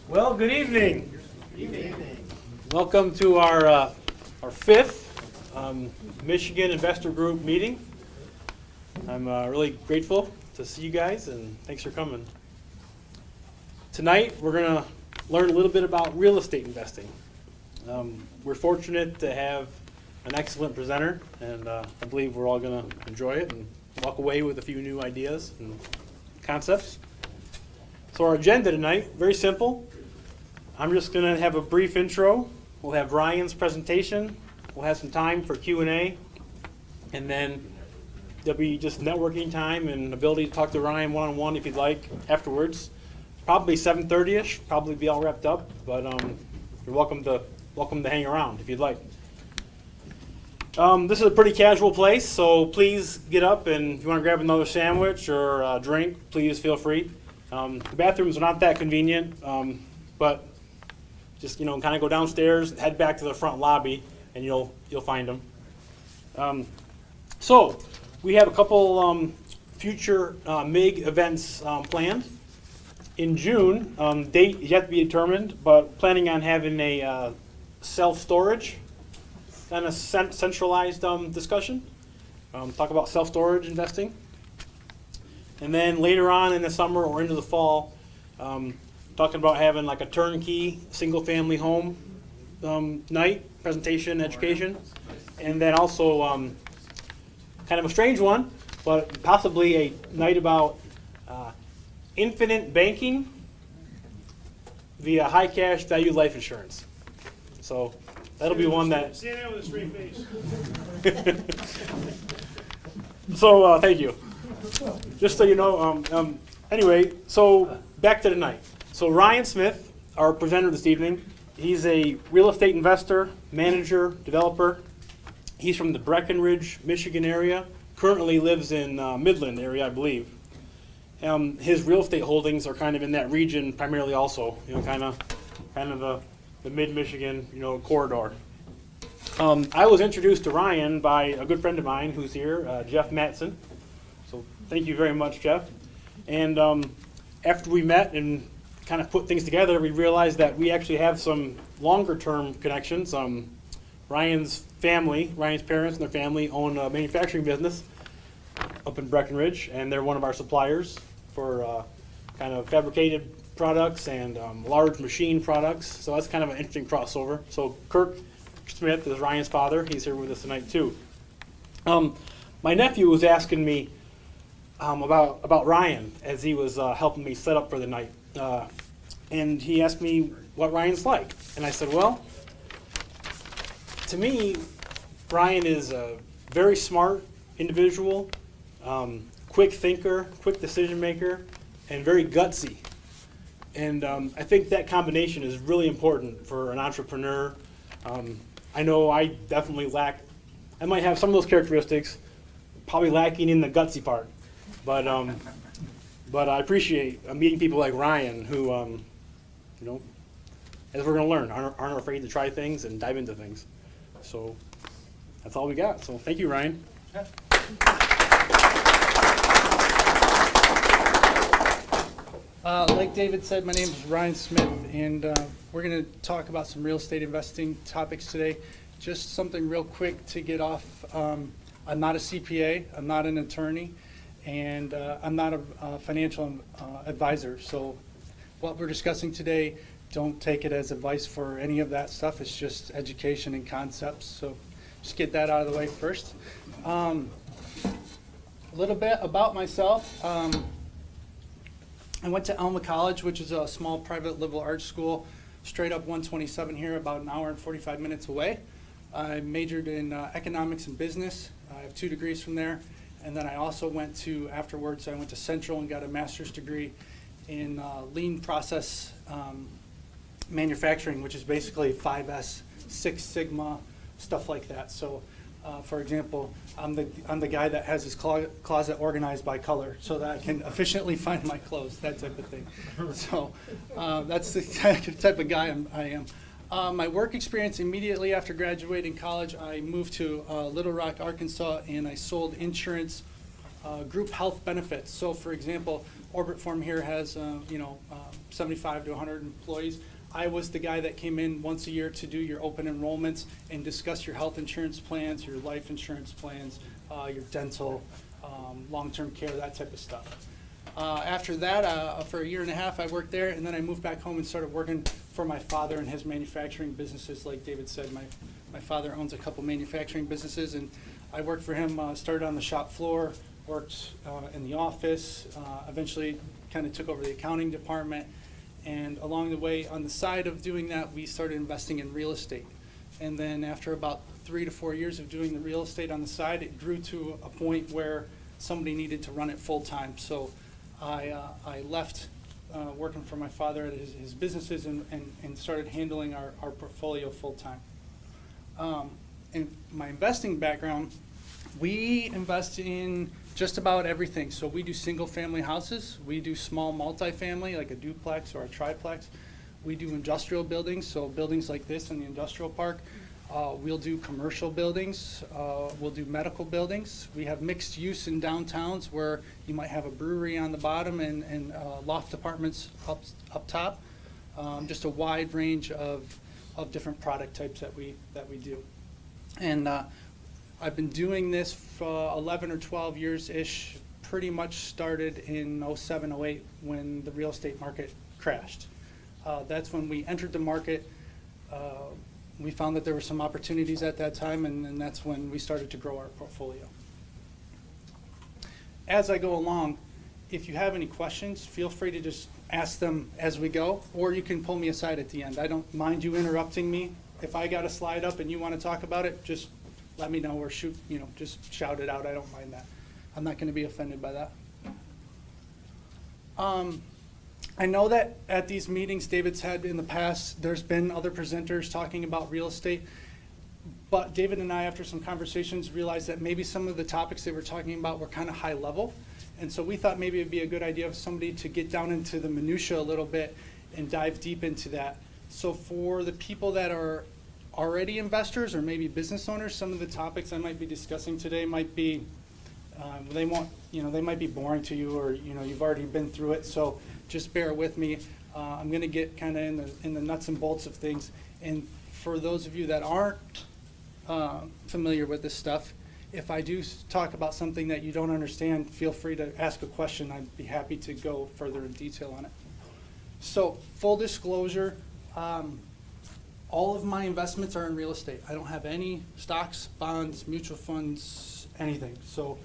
Well, good evening. Good evening. Welcome to our fifth Michigan Investor Group meeting. I'm really grateful to see you guys, and thanks for coming. Tonight, we're going to learn a little bit about real estate investing. We're fortunate to have an excellent presenter, and I believe we're all going to enjoy it and walk away with a few new ideas and concepts. So our agenda tonight, very simple. I'm just going to have a brief intro. We'll have Ryan's presentation. We'll have some time for Q&A. And then there'll be just networking time and ability to talk to Ryan one-on-one if you'd like afterwards. Probably 7:30ish, probably be all wrapped up, but you're welcome to hang around if you'd like. This is a pretty casual place, so please get up, and if you want to grab another sandwich or a drink, please feel free. The bathrooms are not that convenient, but just kind of go downstairs, head back to the front lobby, and you'll find them. So we have a couple future MIG events planned. In June, date is yet to be determined, but planning on having a self-storage kind of centralized discussion. Talk about self-storage investing. And then later on in the summer or into the fall, talking about having like a turnkey single-family home night, presentation, education. And then also kind of a strange one, but possibly a night about infinite banking via high cash value life insurance. So that'll be one that. Stand there with a straight face. So thank you. Just so you know, anyway, so back to tonight. So Ryan Smith, our presenter this evening, he's a real estate investor, manager, developer. He's from the Breckenridge, Michigan area. Currently lives in Midland area, I believe. His real estate holdings are kind of in that region primarily also, kind of the mid-Michigan, corridor. I was introduced to Ryan by a good friend of mine who's here, Jeff Matson. So thank you very much, Jeff. And after we met and kind of put things together, we realized that we actually have some longer-term connections. Ryan's parents and their family own a manufacturing business up in Breckenridge, and they're one of our suppliers for kind of fabricated products and large machine products. So that's kind of an interesting crossover. So Kirk Smith is Ryan's father. He's here with us tonight too. My nephew was asking me about Ryan as he was helping me set up for the night. And he asked me what Ryan's like. And I said, well, to me, Ryan is a very smart individual, quick thinker, quick decision maker, and very gutsy. And I think that combination is really important for an entrepreneur. I know I definitely I might have some of those characteristics, probably lacking in the gutsy part. But I appreciate meeting people like Ryan who, as we're going to learn, aren't afraid to try things and dive into things. So that's all we got. So thank you, Ryan. Yeah. Like David said, my name is Ryan Smith, and we're going to talk about some real estate investing topics today. Just something real quick to get off. I'm not a CPA, I'm not an attorney, and I'm not a financial advisor. So what we're discussing today, don't take it as advice for any of that stuff. It's just education and concepts. So just get that out of the way first. A little bit about myself. I went to Alma College, which is a small private liberal arts school, straight up 127 here, about an hour and 45 minutes away. I majored in economics and business. I have 2 degrees from there. And then I also afterwards, I went to Central and got a master's degree in lean process manufacturing, which is basically 5S, Six Sigma, stuff like that. So for example, I'm the guy that has his closet organized by color so that I can efficiently find my clothes, that type of thing. So that's the type of guy I am. My work experience immediately after graduating college, I moved to Little Rock, Arkansas, and I sold insurance group health benefits. So for example, Orbit Form here has 75 to 100 employees. I was the guy that came in once a year to do your open enrollments and discuss your health insurance plans, your life insurance plans, your dental, long-term care, that type of stuff. After that, for a year and a half, I worked there, and then I moved back home and started working for my father and his manufacturing businesses. Like David said, my father owns a couple manufacturing businesses, and I worked for him, started on the shop floor, worked in the office, eventually kind of took over the accounting department. And along the way, on the side of doing that, we started investing in real estate. And then after about 3 to 4 years of doing the real estate on the side, it grew to a point where somebody needed to run it full time. So I left working for my father at his businesses and started handling our portfolio full time. In my investing background, we invest in just about everything. So we do single family houses, we do small multifamily like a duplex or a triplex. We do industrial buildings, so buildings like this in the industrial park. We'll do commercial buildings, we'll do medical buildings. We have mixed use in downtowns where you might have a brewery on the bottom and loft apartments up top. Just a wide range of different product types that we do. And I've been doing this for 11 or 12 years-ish, pretty much started in 07, 08 when the real estate market crashed. That's when we entered the market. We found that there were some opportunities at that time, and that's when we started to grow our portfolio. As I go along, if you have any questions, feel free to just ask them as we go, or you can pull me aside at the end. I don't mind you interrupting me. If I got a slide up and you want to talk about it, just let me know, or just shout it out. I don't mind that. I'm not going to be offended by that. I know that at these meetings David's had in the past, there's been other presenters talking about real estate, but David and I, after some conversations, realized that maybe some of the topics they were talking about were kind of high level, and so we thought maybe it'd be a good idea of somebody to get down into the minutia a little bit and dive deep into that. So for the people that are already investors or maybe business owners, some of the topics I might be discussing today might be, they might be boring to you, or you've already been through it, so just bear with me. I'm going to get kind of in the nuts and bolts of things. And for those of you that aren't familiar with this stuff, if I do talk about something that you don't understand, feel free to ask a question. I'd be happy to go further in detail on it. So full disclosure, all of my investments are in real estate. I don't have any stocks, bonds, mutual funds, anything. So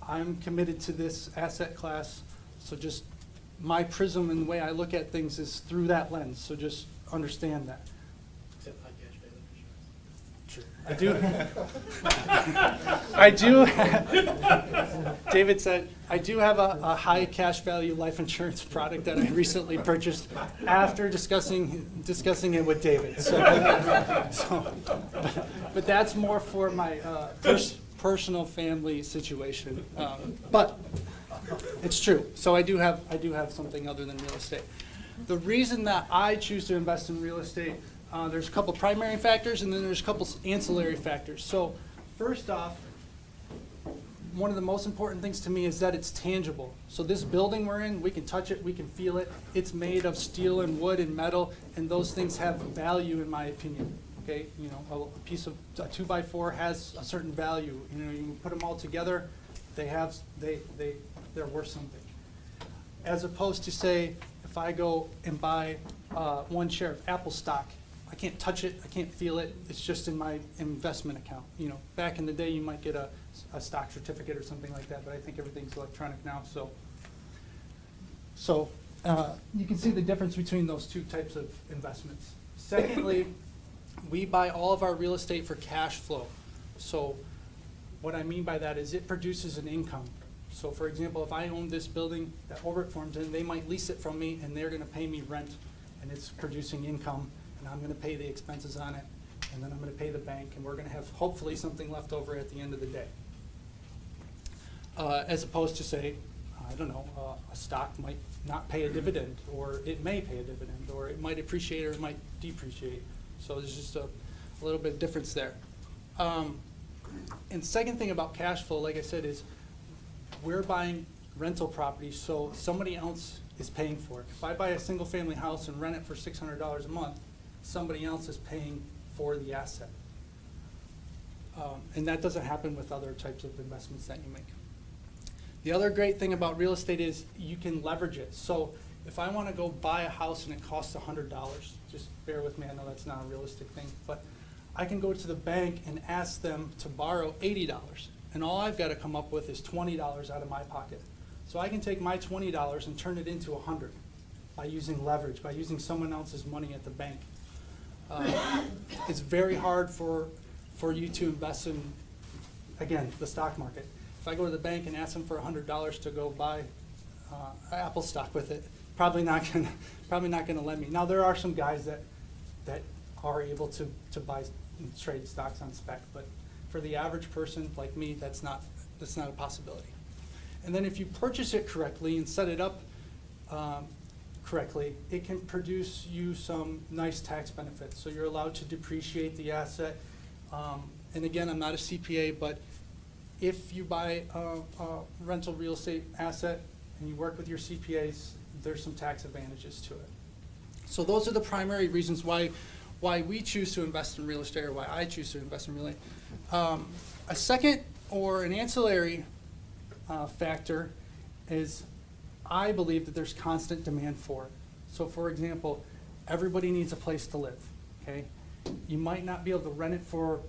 I'm committed to this asset class. So just my prism and the way I look at things is through that lens. So just understand that. Except high cash Sure. value insurance. I do. David said, I do have a high cash value life insurance product that I recently purchased after discussing it with David. But that's more for my personal family situation. But it's true. So I do have something other than real estate. The reason that I choose to invest in real estate, there's a couple primary factors and then there's a couple ancillary factors. So first off, one of the most important things to me is that it's tangible. So this building we're in, we can touch it, we can feel it. It's made of steel and wood and metal, and those things have value in my opinion. Okay, a piece of a 2x4 has a certain value. You can put them all together, they're worth something. As opposed to, say, if I go and buy one share of Apple stock, I can't touch it, I can't feel it, it's just in my investment account. Back in the day you might get a stock certificate or something like that, but I think everything's electronic now. So you can see the difference between those two types of investments. Secondly, we buy all of our real estate for cash flow. So what I mean by that is it produces an income. So for example, if I own this building that Orbit Forms in, they might lease it from me and they're going to pay me rent, and it's producing income, and I'm going to pay the expenses on it, and then I'm going to pay the bank, and we're going to have hopefully something left over at the end of the day. As opposed to, say, I don't know, a stock might not pay a dividend, or it may pay a dividend, or it might appreciate or it might depreciate. So there's just a little bit of difference there. And second thing about cash flow, like I said, is we're buying rental property, so somebody else is paying for it. If I buy a single-family house and rent it for $600 a month, somebody else is paying for the asset. And that doesn't happen with other types of investments that you make. The other great thing about real estate is you can leverage it. So if I want to go buy a house and it costs $100, just bear with me, I know that's not a realistic thing, but I can go to the bank and ask them to borrow $80, and all I've got to come up with is $20 out of my pocket. So I can take my $20 and turn it into $100 by using leverage, by using someone else's money at the bank. It's very hard for you to invest in, again, the stock market. If I go to the bank and ask them for $100 to go buy Apple stock with it, probably not gonna lend me. Now there are some guys that are able to buy and trade stocks on spec, but for the average person like me, that's not a possibility. And then if you purchase it correctly and set it up correctly, it can produce you some nice tax benefits. So you're allowed to depreciate the asset. And again, I'm not a CPA, but if you buy a rental real estate asset and you work with your CPAs, there's some tax advantages to it. So those are the primary reasons why we choose to invest in real estate, or why I choose to invest in real estate. A second, or an ancillary factor, is I believe that there's constant demand for it. So for example, everybody needs a place to live, okay? You might not be able to rent it for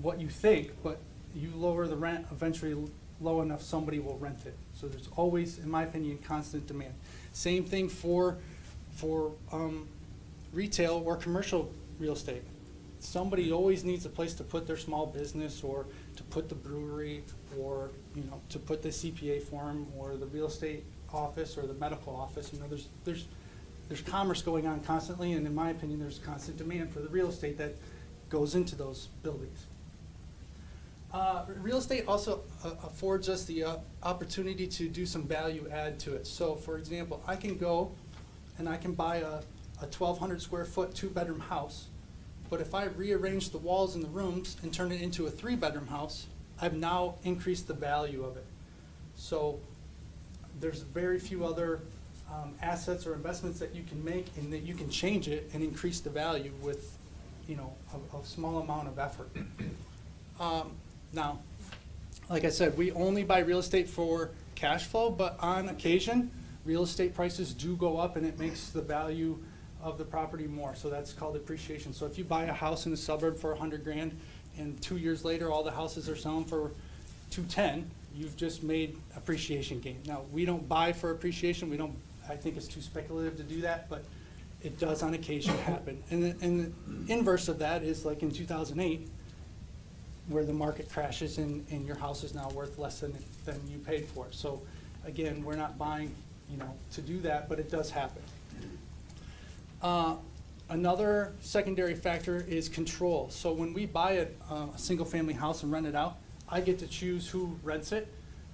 what you think, but you lower the rent, eventually low enough, somebody will rent it. So there's always, in my opinion, constant demand. Same thing for retail or commercial real estate. Somebody always needs a place to put their small business, or to put the brewery, or to put the CPA firm, or the real estate office, or the medical office. There's commerce going on constantly, and in my opinion, there's constant demand for the real estate that goes into those buildings. Real estate also affords us the opportunity to do some value add to it. So for example, I can go and I can buy a 1,200 square foot 2-bedroom house, but if I rearrange the walls in the rooms and turn it into a 3-bedroom house, I've now increased the value of it. So there's very few other assets or investments that you can make, and that you can change it and increase the value with a small amount of effort. Now, like I said, we only buy real estate for cash flow, but on occasion, real estate prices do go up, and it makes the value of the property more. So that's called appreciation. So if you buy a house in a suburb for $100,000, and 2 years later all the houses are selling for $210,000, you've just made appreciation gain. Now, we don't buy for appreciation. I think it's too speculative to do that, but it does on occasion happen. And the inverse of that is like in 2008, where the market crashes and your house is now worth less than you paid for it. So again, we're not buying to do that, but it does happen. Another secondary factor is control. So when we buy a single-family house and rent it out, I get to choose who rents it.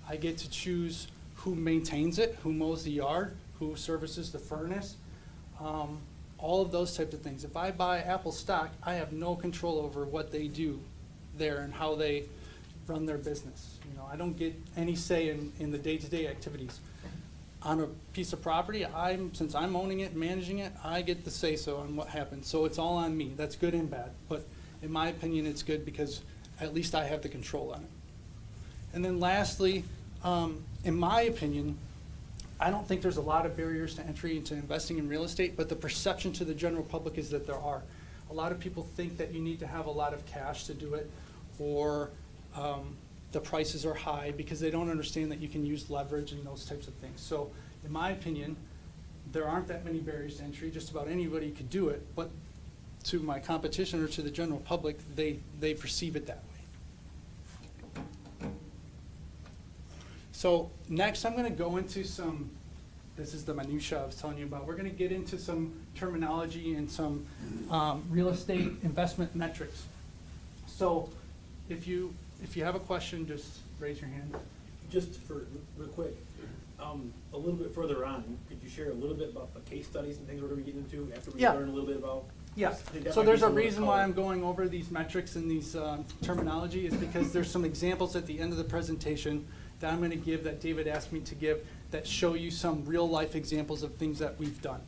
I get to choose who maintains it, who mows the yard, who services the furnace, all of those types of things. If I buy Apple stock, I have no control over what they do there and how they run their business. I don't get any say in the day-to-day activities. On a piece of property, since I'm owning it and managing it, I get the say-so on what happens. So it's all on me. That's good and bad. But in my opinion, it's good because at least I have the control on it. And then lastly, in my opinion, I don't think there's a lot of barriers to entry into investing in real estate, but the perception to the general public is that there are. A lot of people think that you need to have a lot of cash to do it, or the prices are high, because they don't understand that you can use leverage and those types of things. So in my opinion, there aren't that many barriers to entry. Just about anybody could do it, but to my competition or to the general public, they perceive it that way. So next I'm going to go into this is the minutia I was telling you about. We're going to get into some terminology and some real estate investment metrics. So if you have a question, just raise your hand. Just for real quick, a little bit further on, could you share a little bit about the case studies and things we're going to get into after we learn a little bit about? Yeah. I think that So might there's be a some of the reason why color. I'm going over these metrics and these terminology is because there's some examples at the end of the presentation that I'm gonna give, that David asked me to give, that show you some real life examples of things that we've done.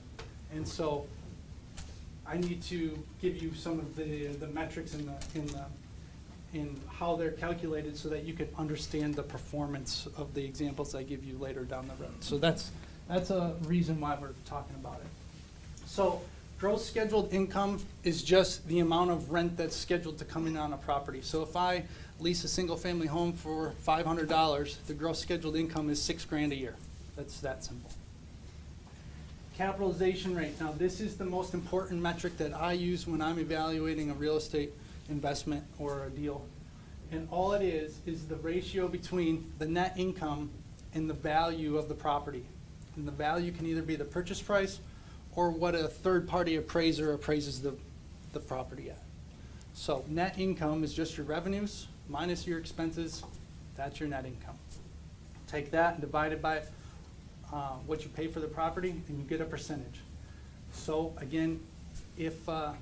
And so I need to give you some of the metrics in how they're calculated so that you can understand the performance of the examples I give you later down the road. So that's a reason why we're talking about it. So gross scheduled income is just the amount of rent that's scheduled to come in on a property. So if I lease a single family home for $500, the gross scheduled income is $6,000 a year. That's that simple. Capitalization rate. Now this is the most important metric that I use when I'm evaluating a real estate investment or a deal. And all it is the ratio between the net income and the value of the property. And the value can either be the purchase price or what a third-party appraiser appraises the property at. So net income is just your revenues minus your expenses. That's your net income. Take that and divide it by what you pay for the property, and you get a percentage. So again, if I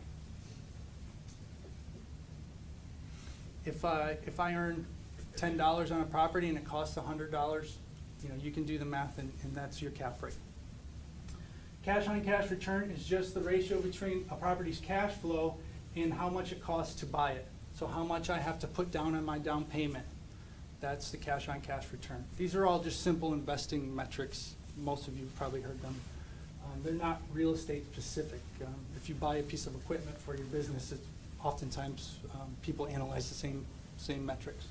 earn $10 on a property and it costs $100, you can do the math, and that's your cap rate. Cash on cash return is just the ratio between a property's cash flow and how much it costs to buy it. So how much I have to put down on my down payment. That's the cash on cash return. These are all just simple investing metrics. Most of you have probably heard them. They're not real estate specific. If you buy a piece of equipment for your business, it's oftentimes people analyze the same metrics.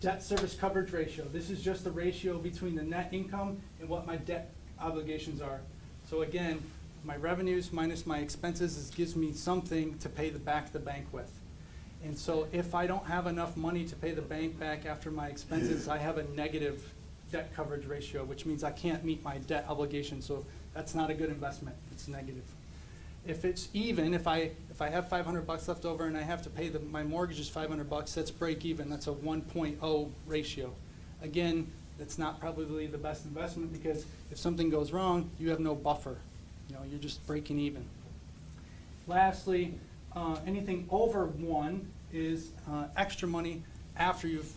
Debt service coverage ratio. This is just the ratio between the net income and what my debt obligations are. So again, my revenues minus my expenses gives me something to pay back the bank with. And so if I don't have enough money to pay the bank back after my expenses, I have a negative debt coverage ratio, which means I can't meet my debt obligation. So that's not a good investment. It's negative. If it's even, if I have $500 left over and I have to pay my mortgage is $500, that's break even. That's a 1.0 ratio. Again, that's not probably the best investment because if something goes wrong, you have no buffer. You're just breaking even. Lastly, anything over 1 is extra money after you've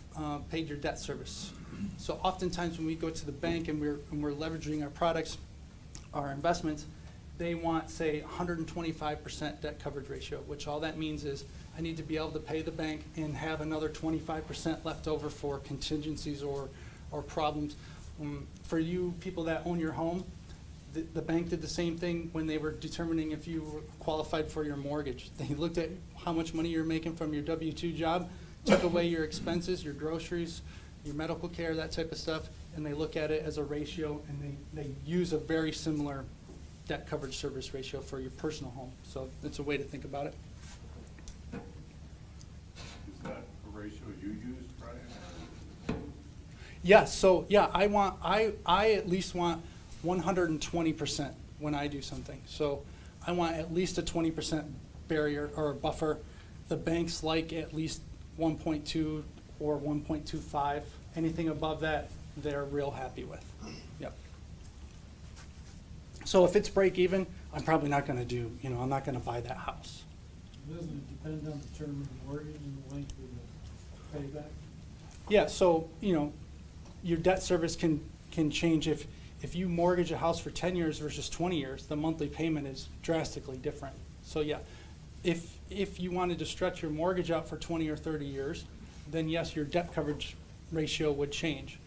paid your debt service. So oftentimes when we go to the bank and we're leveraging our products, our investments, they want, say, 125% debt coverage ratio, which all that means is I need to be able to pay the bank and have another 25% left over for contingencies or problems. For you people that own your home, the bank did the same thing when they were determining if you were qualified for your mortgage. They looked at how much money you're making from your W-2 job, took away your expenses, your groceries, your medical care, that type of stuff, and they look at it as a ratio, and they use a very similar debt coverage service ratio for your personal home. So that's a way to think about it. Is that a ratio you use, Brian? Yes, so yeah, I at least want 120% when I do something. So I want at least a 20% barrier or buffer. The banks like at least 1.2 or 1.25. Anything above that, they're real happy with. Yep. So if it's break even, I'm probably not going to do, I'm not going to buy that house. Doesn't it depend on the term of the mortgage and the length of the payback? Yeah, so, your debt service can change if you mortgage a house for 10 years versus 20 years, the monthly payment is drastically different. So yeah, if you wanted to stretch your mortgage out for 20 or 30 years, then yes, your debt coverage ratio would change.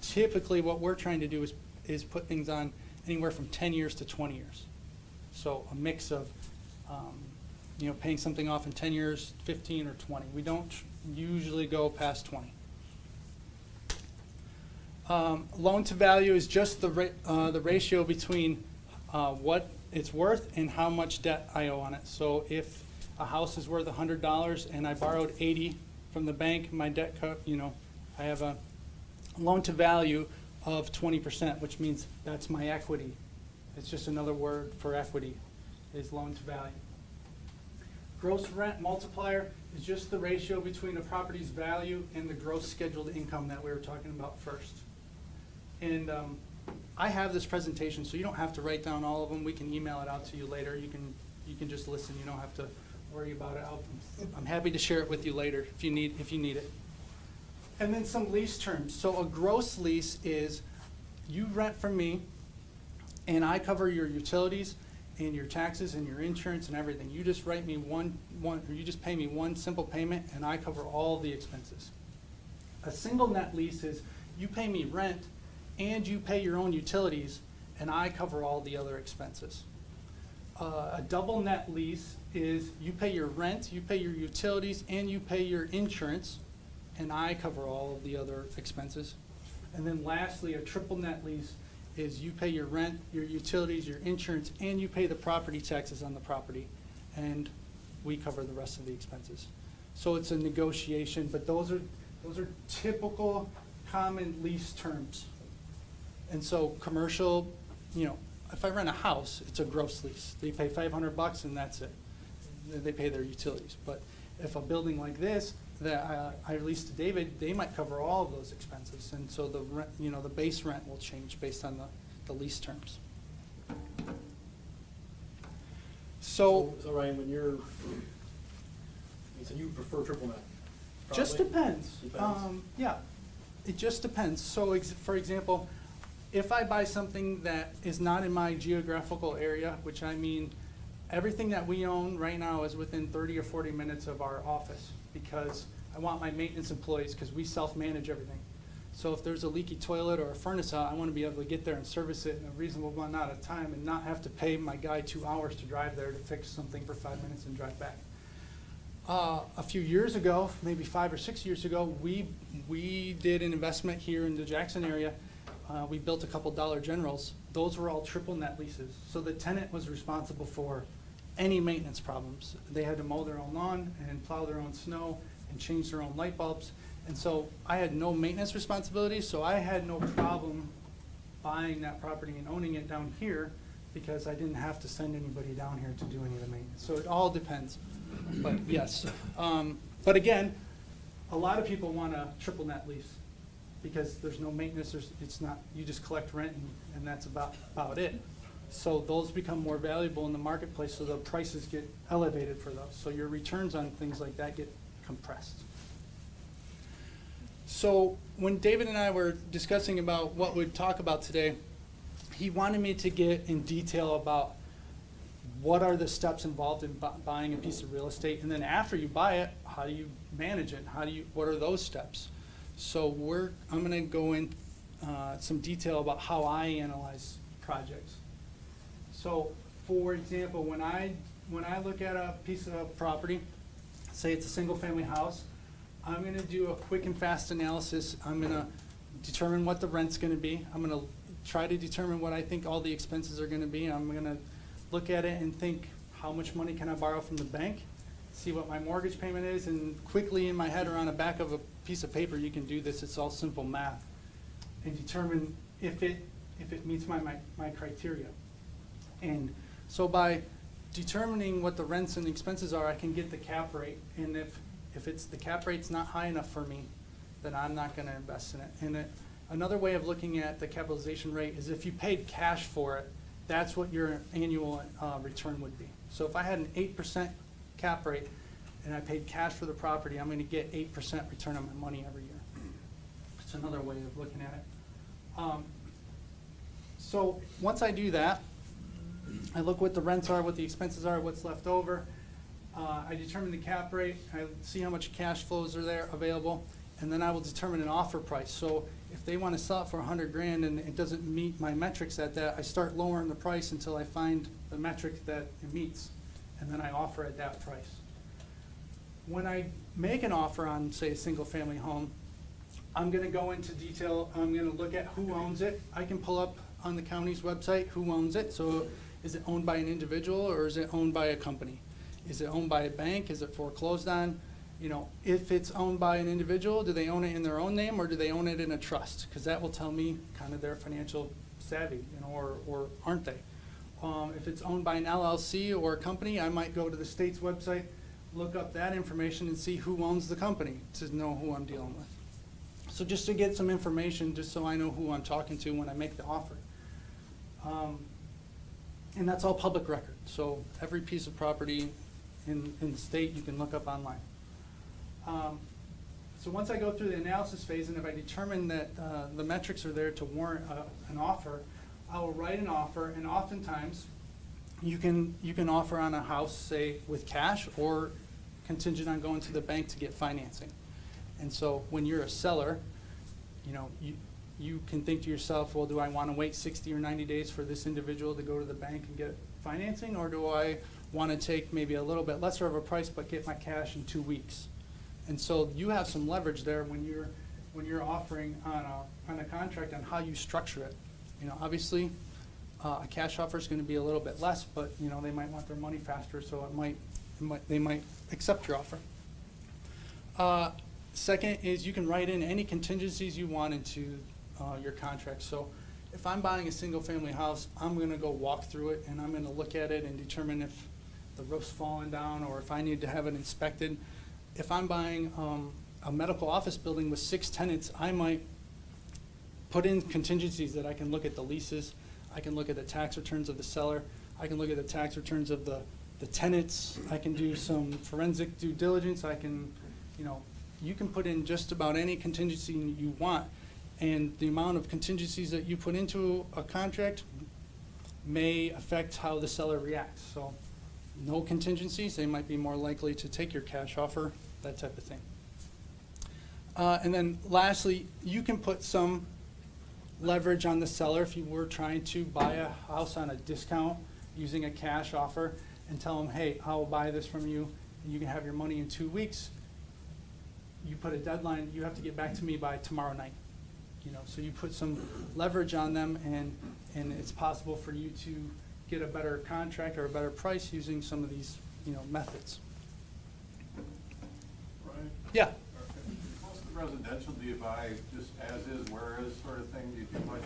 Typically what we're trying to do is put things on anywhere from 10 years to 20 years. So a mix of, paying something off in 10 years, 15 or 20. We don't usually go past 20. Loan to value is just the ratio between what it's worth and how much debt I owe on it. So if a house is worth $100 and I borrowed $80 from the bank, my debt, I have a loan to value of 20%, which means that's my equity. It's just another word for equity, is loan to value. Gross rent multiplier is just the ratio between a property's value and the gross scheduled income that we were talking about first. And I have this presentation, so you don't have to write down all of them. We can email it out to you later. You can just listen. You don't have to worry about it. I'm happy to share it with you later if you need it. And then some lease terms. So a gross lease is you rent from me and I cover your utilities and your taxes and your insurance and everything. You just write me or you just pay me one simple payment and I cover all the expenses. A single net lease is you pay me rent and you pay your own utilities and I cover all the other expenses. A double net lease is you pay your rent, you pay your utilities, and you pay your insurance, and I cover all of the other expenses. And then lastly, a triple net lease is you pay your rent, your utilities, your insurance, and you pay the property taxes on the property, and we cover the rest of the expenses. So it's a negotiation, but those are typical common lease terms. And so commercial, you know, if I rent a house, it's a gross lease. They pay $500 and that's it. They pay their utilities. But if a building like this that I lease to David, they might cover all of those expenses. And so the rent, you know, the base rent will change based on the lease terms. So So Ryan, when you said you prefer triple net? just probably? depends. Depends. Yeah, it just depends. So for example, if I buy something that is not in my geographical area, which I mean, everything that we own right now is within 30 or 40 minutes of our office because I want my maintenance employees, because we self-manage everything. So if there's a leaky toilet or a furnace out, I want to be able to get there and service it in a reasonable amount of time and not have to pay my guy 2 hours to drive there to fix something for 5 minutes and drive back. A few years ago, maybe 5 or 6 years ago, we did an investment here in the Jackson area. We built a couple Dollar Generals. Those were all triple net leases. So the tenant was responsible for any maintenance problems. They had to mow their own lawn and plow their own snow and change their own light bulbs. And so I had no maintenance responsibilities, so I had no problem buying that property and owning it down here because I didn't have to send anybody down here to do any of the maintenance. So it all depends. But yes, but again, a lot of people want a triple net lease because there's no maintenance, it's not, you just collect rent and that's about it. So those become more valuable in the marketplace, so the prices get elevated for those. So your returns on things like that get compressed. So when David and I were discussing about what we'd talk about today, he wanted me to get in detail about what are the steps involved in buying a piece of real estate, and then after you buy it, how do you manage it? What are those steps? So I'm going to go in some detail about how I analyze projects. So, for example, when I look at a piece of property, say it's a single-family house, I'm going to do a quick and fast analysis. I'm going to determine what the rent's going to be. I'm going to try to determine what I think all the expenses are going to be. I'm going to look at it and think, how much money can I borrow from the bank? See what my mortgage payment is, and quickly in my head or on the back of a piece of paper, you can do this. It's all simple math, and determine if it meets my criteria. And so by determining what the rents and expenses are, I can get the cap rate. And if it's the cap rate's not high enough for me, then I'm not going to invest in it. And another way of looking at the capitalization rate is if you paid cash for it, that's what your annual return would be. So if I had an 8% cap rate and I paid cash for the property, I'm going to get 8% return on my money every year. It's another way of looking at it. So once I do that, I look what the rents are, what the expenses are, what's left over. I determine the cap rate. I see how much cash flows are there available, and then I will determine an offer price. So if they want to sell it for $100,000 and it doesn't meet my metrics at that, I start lowering the price until I find the metric that it meets, and then I offer at that price. When I make an offer on, say, a single-family home, I'm going to go into detail. I'm going to look at who owns it. I can pull up on the county's website who owns it. So is it owned by an individual or is it owned by a company? Is it owned by a bank? Is it foreclosed on? You know, if it's owned by an individual, do they own it in their own name or do they own it in a trust? Because that will tell me kind of their financial savvy, you know, or aren't they? If it's owned by an LLC or a company, I might go to the state's website, look up that information and see who owns the company to know who I'm dealing with. So just to get some information, just so I know who I'm talking to when I make the offer. And that's all public record. So every piece of property in the state you can look up online. So once I go through the analysis phase, and if I determine that the metrics are there to warrant an offer, I will write an offer, and oftentimes, you can offer on a house, say, with cash, or contingent on going to the bank to get financing. And so when you're a seller, you can think to yourself, well, do I want to wait 60 or 90 days for this individual to go to the bank and get financing, or do I want to take maybe a little bit lesser of a price but get my cash in 2 weeks? And so you have some leverage there when you're offering on a contract on how you structure it. Obviously, a cash offer is going to be a little bit less, but they might want their money faster, so they might accept your offer. Second is you can write in any contingencies you want into your contract. So if I'm buying a single-family house, I'm going to go walk through it, and I'm going to look at it and determine if the roof's falling down or if I need to have it inspected. If I'm buying a medical office building with 6 tenants, I might put in contingencies that I can look at the leases, I can look at the tax returns of the seller, I can look at the tax returns of the tenants, I can do some forensic due diligence, I can, you can put in just about any contingency you want. And the amount of contingencies that you put into a contract may affect how the seller reacts. So no contingencies, they might be more likely to take your cash offer, that type of thing. And then lastly, you can put some leverage on the seller if you were trying to buy a house on a discount using a cash offer and tell them, hey, I'll buy this from you, and you can have your money in 2 weeks. You put a deadline, you have to get back to me by tomorrow night. So you put some leverage on them, and it's possible for you to get a better contract or a better price using some of these, methods. Right? Yeah. Okay. Most of the residential, do you buy just as is, where is sort of thing? Do you do much?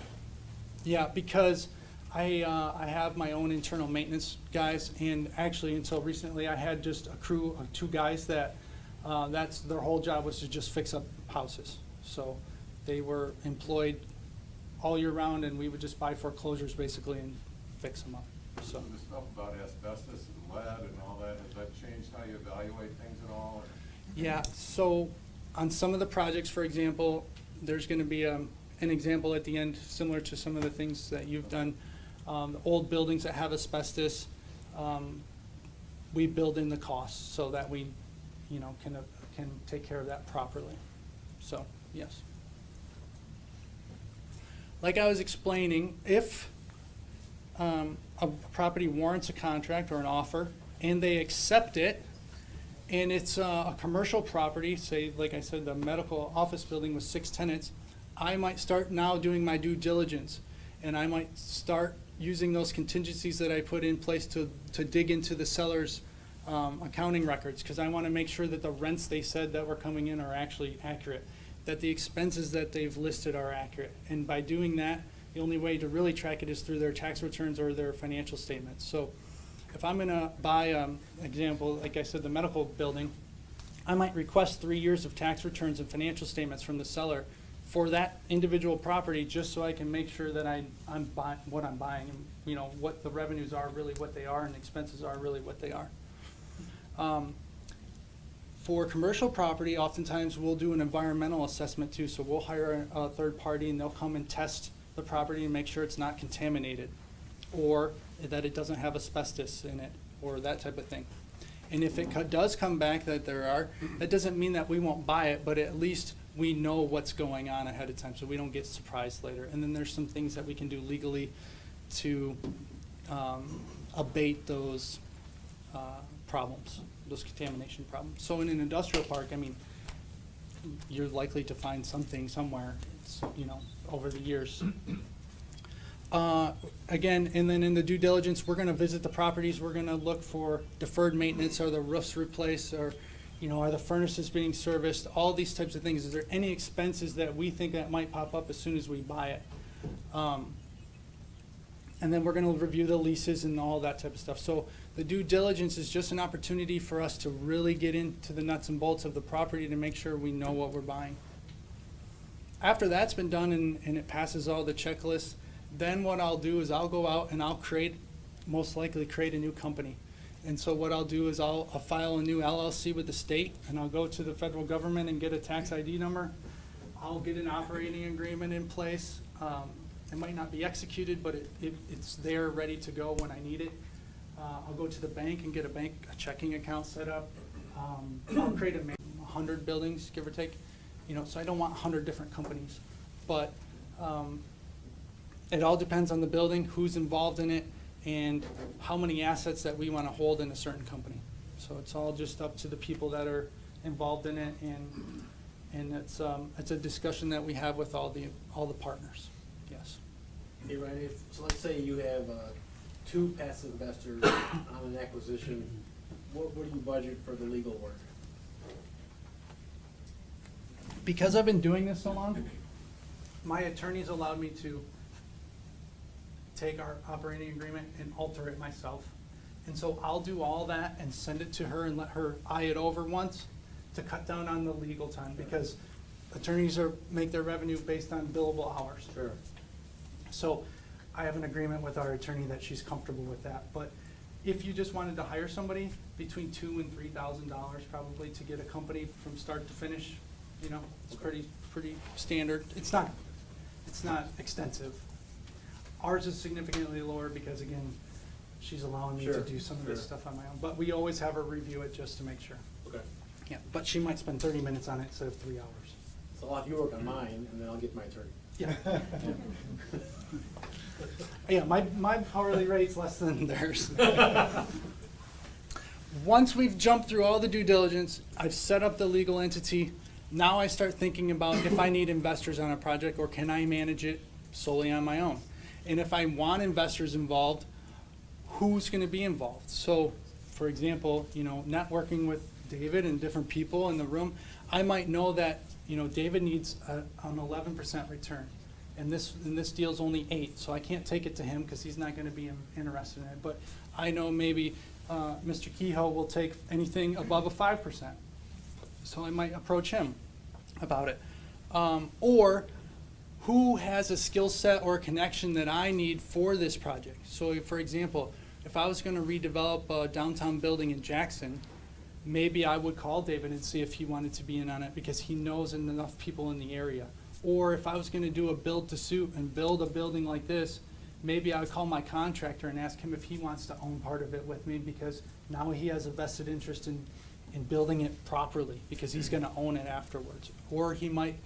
Yeah, because I have my own internal maintenance guys, and actually until recently I had just a crew of 2 guys that that's their whole job was to just fix up houses. So they were employed all year round, and we would just buy foreclosures basically and fix them up. So The stuff about asbestos and lead and all that, has that changed how you evaluate things at all? Or? yeah, so on some of the projects, for example, there's going to be an example at the end similar to some of the things that you've done. The old buildings that have asbestos, we build in the costs so that we, can take care of that properly. So yes. Like I was explaining, if a property warrants a contract or an offer and they accept it, and it's a commercial property, say, like I said, the medical office building with 6 tenants, I might start now doing my due diligence, and I might start using those contingencies that I put in place to dig into the seller's accounting records, because I want to make sure that the rents they said that were coming in are actually accurate, that the expenses that they've listed are accurate. And by doing that, the only way to really track it is through their tax returns or their financial statements. So if I'm going to buy, example, like I said, the medical building, I might request 3 years of tax returns and financial statements from the seller for that individual property, just so I can make sure that I'm buying what I'm buying, and what the revenues are really what they are, and expenses are really what they are. For commercial property, oftentimes we'll do an environmental assessment too. So we'll hire a third party, and they'll come and test the property and make sure it's not contaminated, or that it doesn't have asbestos in it, or that type of thing. And if it does come back that there are, that doesn't mean that we won't buy it, but at least we know what's going on ahead of time, so we don't get surprised later. And then there's some things that we can do legally to abate those problems, those contamination problems. So in an industrial park, you're likely to find something somewhere, over the years. Again, and then in the due diligence, we're going to visit the properties. We're going to look for deferred maintenance. Are the roofs replaced? Or, are the furnaces being serviced? All these types of things. Is there any expenses that we think that might pop up as soon as we buy it? And then we're going to review the leases and all that type of stuff. So the due diligence is just an opportunity for us to really get into the nuts and bolts of the property to make sure we know what we're buying. After that's been done and it passes all the checklists, then what I'll do is I'll go out and I'll most likely create a new company. And so what I'll do is I'll file a new LLC with the state, and I'll go to the federal government and get a tax ID number. I'll get an operating agreement in place. It might not be executed, but it's there, ready to go when I need it. I'll go to the bank and get a checking account set up. I'll create 100 buildings, give or take. So I don't want 100 different companies. But it all depends on the building, who's involved in it, and how many assets that we want to hold in a certain company. So it's all just up to the people that are involved in it, and it's a discussion that we have with all the partners. Yes. Hey, Ryan, so let's say you have 2 passive investors on an acquisition, what do you budget for the legal work? Because I've been doing this so long, my attorneys allowed me to take our operating agreement and alter it myself. And so I'll do all that and send it to her and let her eye it over once to cut down on the legal time, because attorneys make their revenue based on billable hours. Sure. So I have an agreement with our attorney that she's comfortable with that. But if you just wanted to hire somebody, between $2,000 and $3,000 probably to get a company from start to finish, it's pretty standard. It's not extensive. Ours is significantly lower because, again, she's allowing me to Sure, do some of this sure. stuff on my own. But we always have her review it just to make sure. Okay. Yeah, but she might spend 30 minutes on it instead of 3 hours. So I'll have you work on mine, and then I'll get my attorney. Yeah. Yeah, my hourly rate's less than theirs. Once we've jumped through all the due diligence, I've set up the legal entity, now I start thinking about if I need investors on a project, or can I manage it solely on my own? And if I want investors involved, who's gonna be involved? So, for example, networking with David and different people in the room, I might know that, David needs an 11% return. And this deal's only 8, so I can't take it to him because he's not gonna be interested in it. But I know maybe Mr. Kehoe will take anything above a 5%. So I might approach him about it. Or who has a skill set or a connection that I need for this project? So for example, if I was gonna redevelop a downtown building in Jackson, maybe I would call David and see if he wanted to be in on it because he knows enough people in the area. Or if I was gonna do a build to suit and build a building like this, maybe I would call my contractor and ask him if he wants to own part of it with me, because now he has a vested interest in building it properly, because he's gonna own it afterwards. Or he might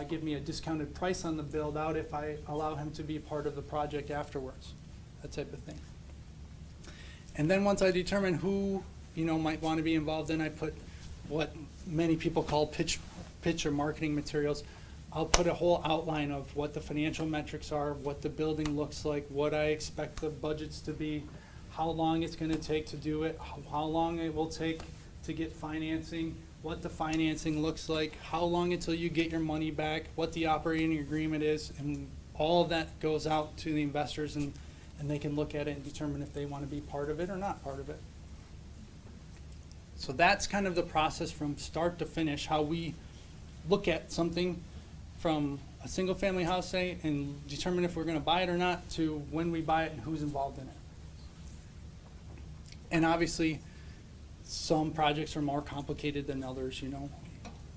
give me a discounted price on the build out if I allow him to be part of the project afterwards, that type of thing. And then once I determine who might want to be involved, then I put what many people call pitch or marketing materials. I'll put a whole outline of what the financial metrics are, what the building looks like, what I expect the budgets to be, how long it's going to take to do it, how long it will take to get financing, what the financing looks like, how long until you get your money back, what the operating agreement is, and all of that goes out to the investors, and they can look at it and determine if they want to be part of it or not part of it. So that's kind of the process from start to finish, how we look at something from a single family house, say, and determine if we're going to buy it or not, to when we buy it and who's involved in it. And obviously, some projects are more complicated than others,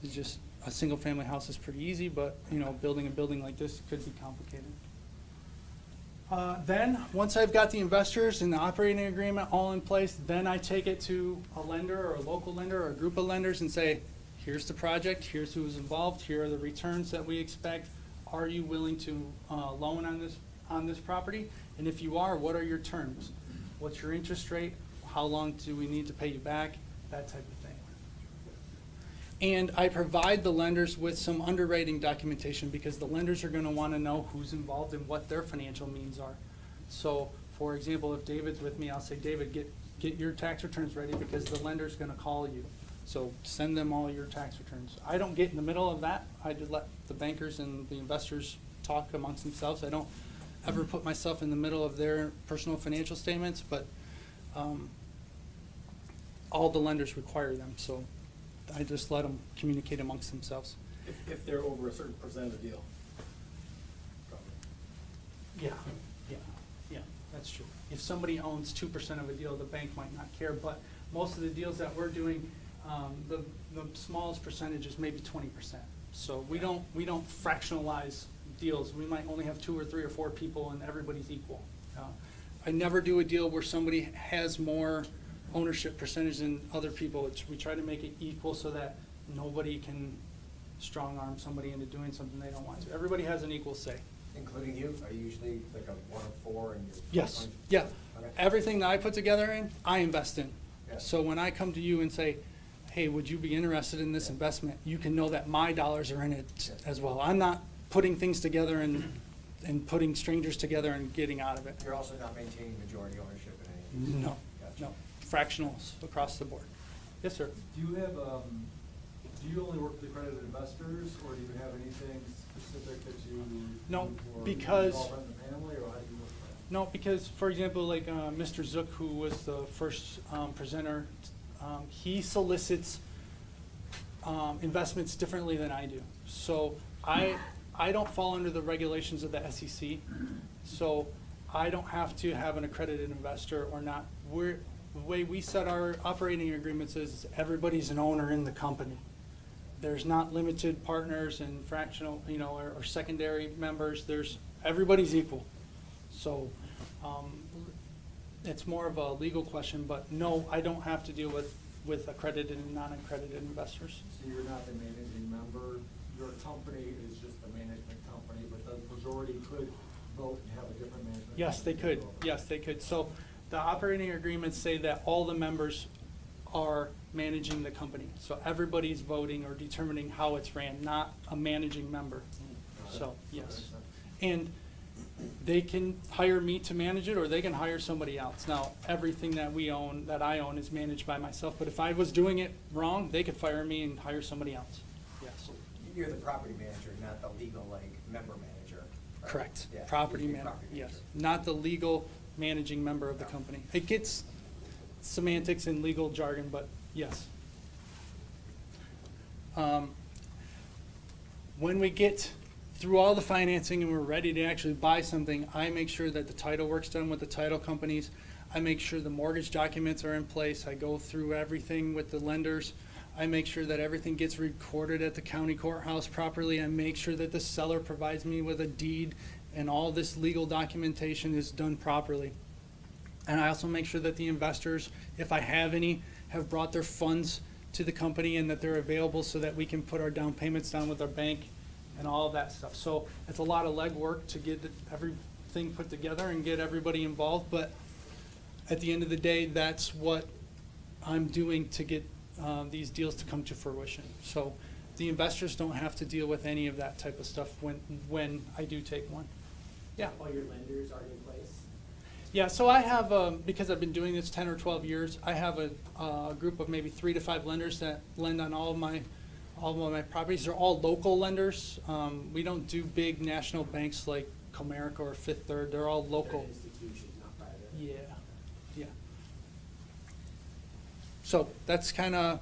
It's just a single family house is pretty easy, but, building a building like this could be complicated. Then, once I've got the investors and the operating agreement all in place, then I take it to a lender or a local lender or a group of lenders and say, here's the project, here's who's involved, here are the returns that we expect. Are you willing to loan on this property? And if you are, what are your terms? What's your interest rate? How long do we need to pay you back? That type of thing. And I provide the lenders with some underwriting documentation, because the lenders are going to want to know who's involved and what their financial means are. So, for example, if David's with me, I'll say, David, get your tax returns ready, because the lender's going to call you. So send them all your tax returns. I don't get in the middle of that. I just let the bankers and the investors talk amongst themselves. I don't ever put myself in the middle of their personal financial statements, but all the lenders require them, so I just let them communicate amongst themselves. If they're over a certain percent of the deal. Probably. Yeah. That's true. If somebody owns 2% of a deal, the bank might not care, but most of the deals that we're doing, the smallest percentage is maybe 20%. So we don't fractionalize deals. We might only have 2 or 3 or 4 people and everybody's equal. I never do a deal where somebody has more ownership percentage than other people. We try to make it equal so that nobody can strong arm somebody into doing something they don't want to. Everybody has an equal say. Including you? Are you usually like a 1 of 4 and you're? Yes, yeah. Okay. Everything that I put together in, I invest in. Yeah. So when I come to you and say, hey, would you be interested in this investment? You can know that my dollars are in it as well. I'm not putting things together and putting strangers together and getting out of it. You're also not maintaining majority ownership in any of these? No, Gotcha. no, fractionals across the board. Yes, sir. Do you have, do you only work with accredited investors, or do you have anything specific that you? No, do for- because- you all run the family, or how do you work that? No, because, for example, like Mr. Zook, who was the first presenter, he solicits investments differently than I do. So I don't fall under the regulations of the SEC, so I don't have to have an accredited investor or not. The way we set our operating agreements is everybody's an owner in the company. There's not limited partners and fractional, or secondary members. Everybody's equal. So it's more of a legal question, but no, I don't have to deal with accredited and non-accredited investors. So you're not the managing member, your company is just the management company, but the majority could vote and have a different management. Yes, they company could. vote. Yes, they could. So the operating agreements say that all the members are managing the company. So everybody's voting or determining how it's ran, not a managing member. So, yes. And they can hire me to manage it, or they can hire somebody else. Now, everything that I own is managed by myself, but if I was doing it wrong, they could fire me and hire somebody else. Yes. You're the property manager, not the legal, member manager. right? Correct. Yeah, Property you'd be manager, yes. Not the legal managing member of the company. It gets semantics and legal jargon, but yes. When we get through all the financing and we're ready to actually buy something, I make sure that the title work's done with the title companies. I make sure the mortgage documents are in place. I go through everything with the lenders. I make sure that everything gets recorded at the county courthouse properly. I make sure that the seller provides me with a deed and all this legal documentation is done properly. And I also make sure that the investors, if I have any, have brought their funds to the company and that they're available so that we can put our down payments down with our bank and all of that stuff. So it's a lot of legwork to get everything put together and get everybody involved, but at the end of the day, that's what I'm doing to get these deals to come to fruition. So the investors don't have to deal with any of that type of stuff when I do take one. Yeah. All your lenders are in place? Yeah, so I have, because I've been doing this 10 or 12 years, I have a group of maybe 3 to 5 lenders that lend on all of my properties. They're all local lenders. We don't do big national banks like Comerica or Fifth Third. They're all local. They're institutions, not private. Yeah, yeah. So that's kind of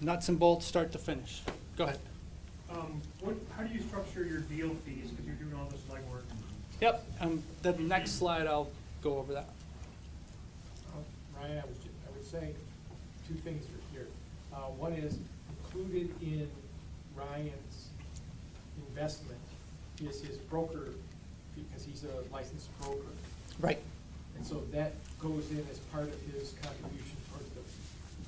nuts and bolts, start to finish. Go ahead. How do you structure your deal fees, because you're doing all this legwork? Yep, the next slide, I'll go over that. Ryan, I would say 2 things are here. One is included in Ryan's investment is his broker, because he's a licensed broker. Right. And so that goes in as part of his contribution towards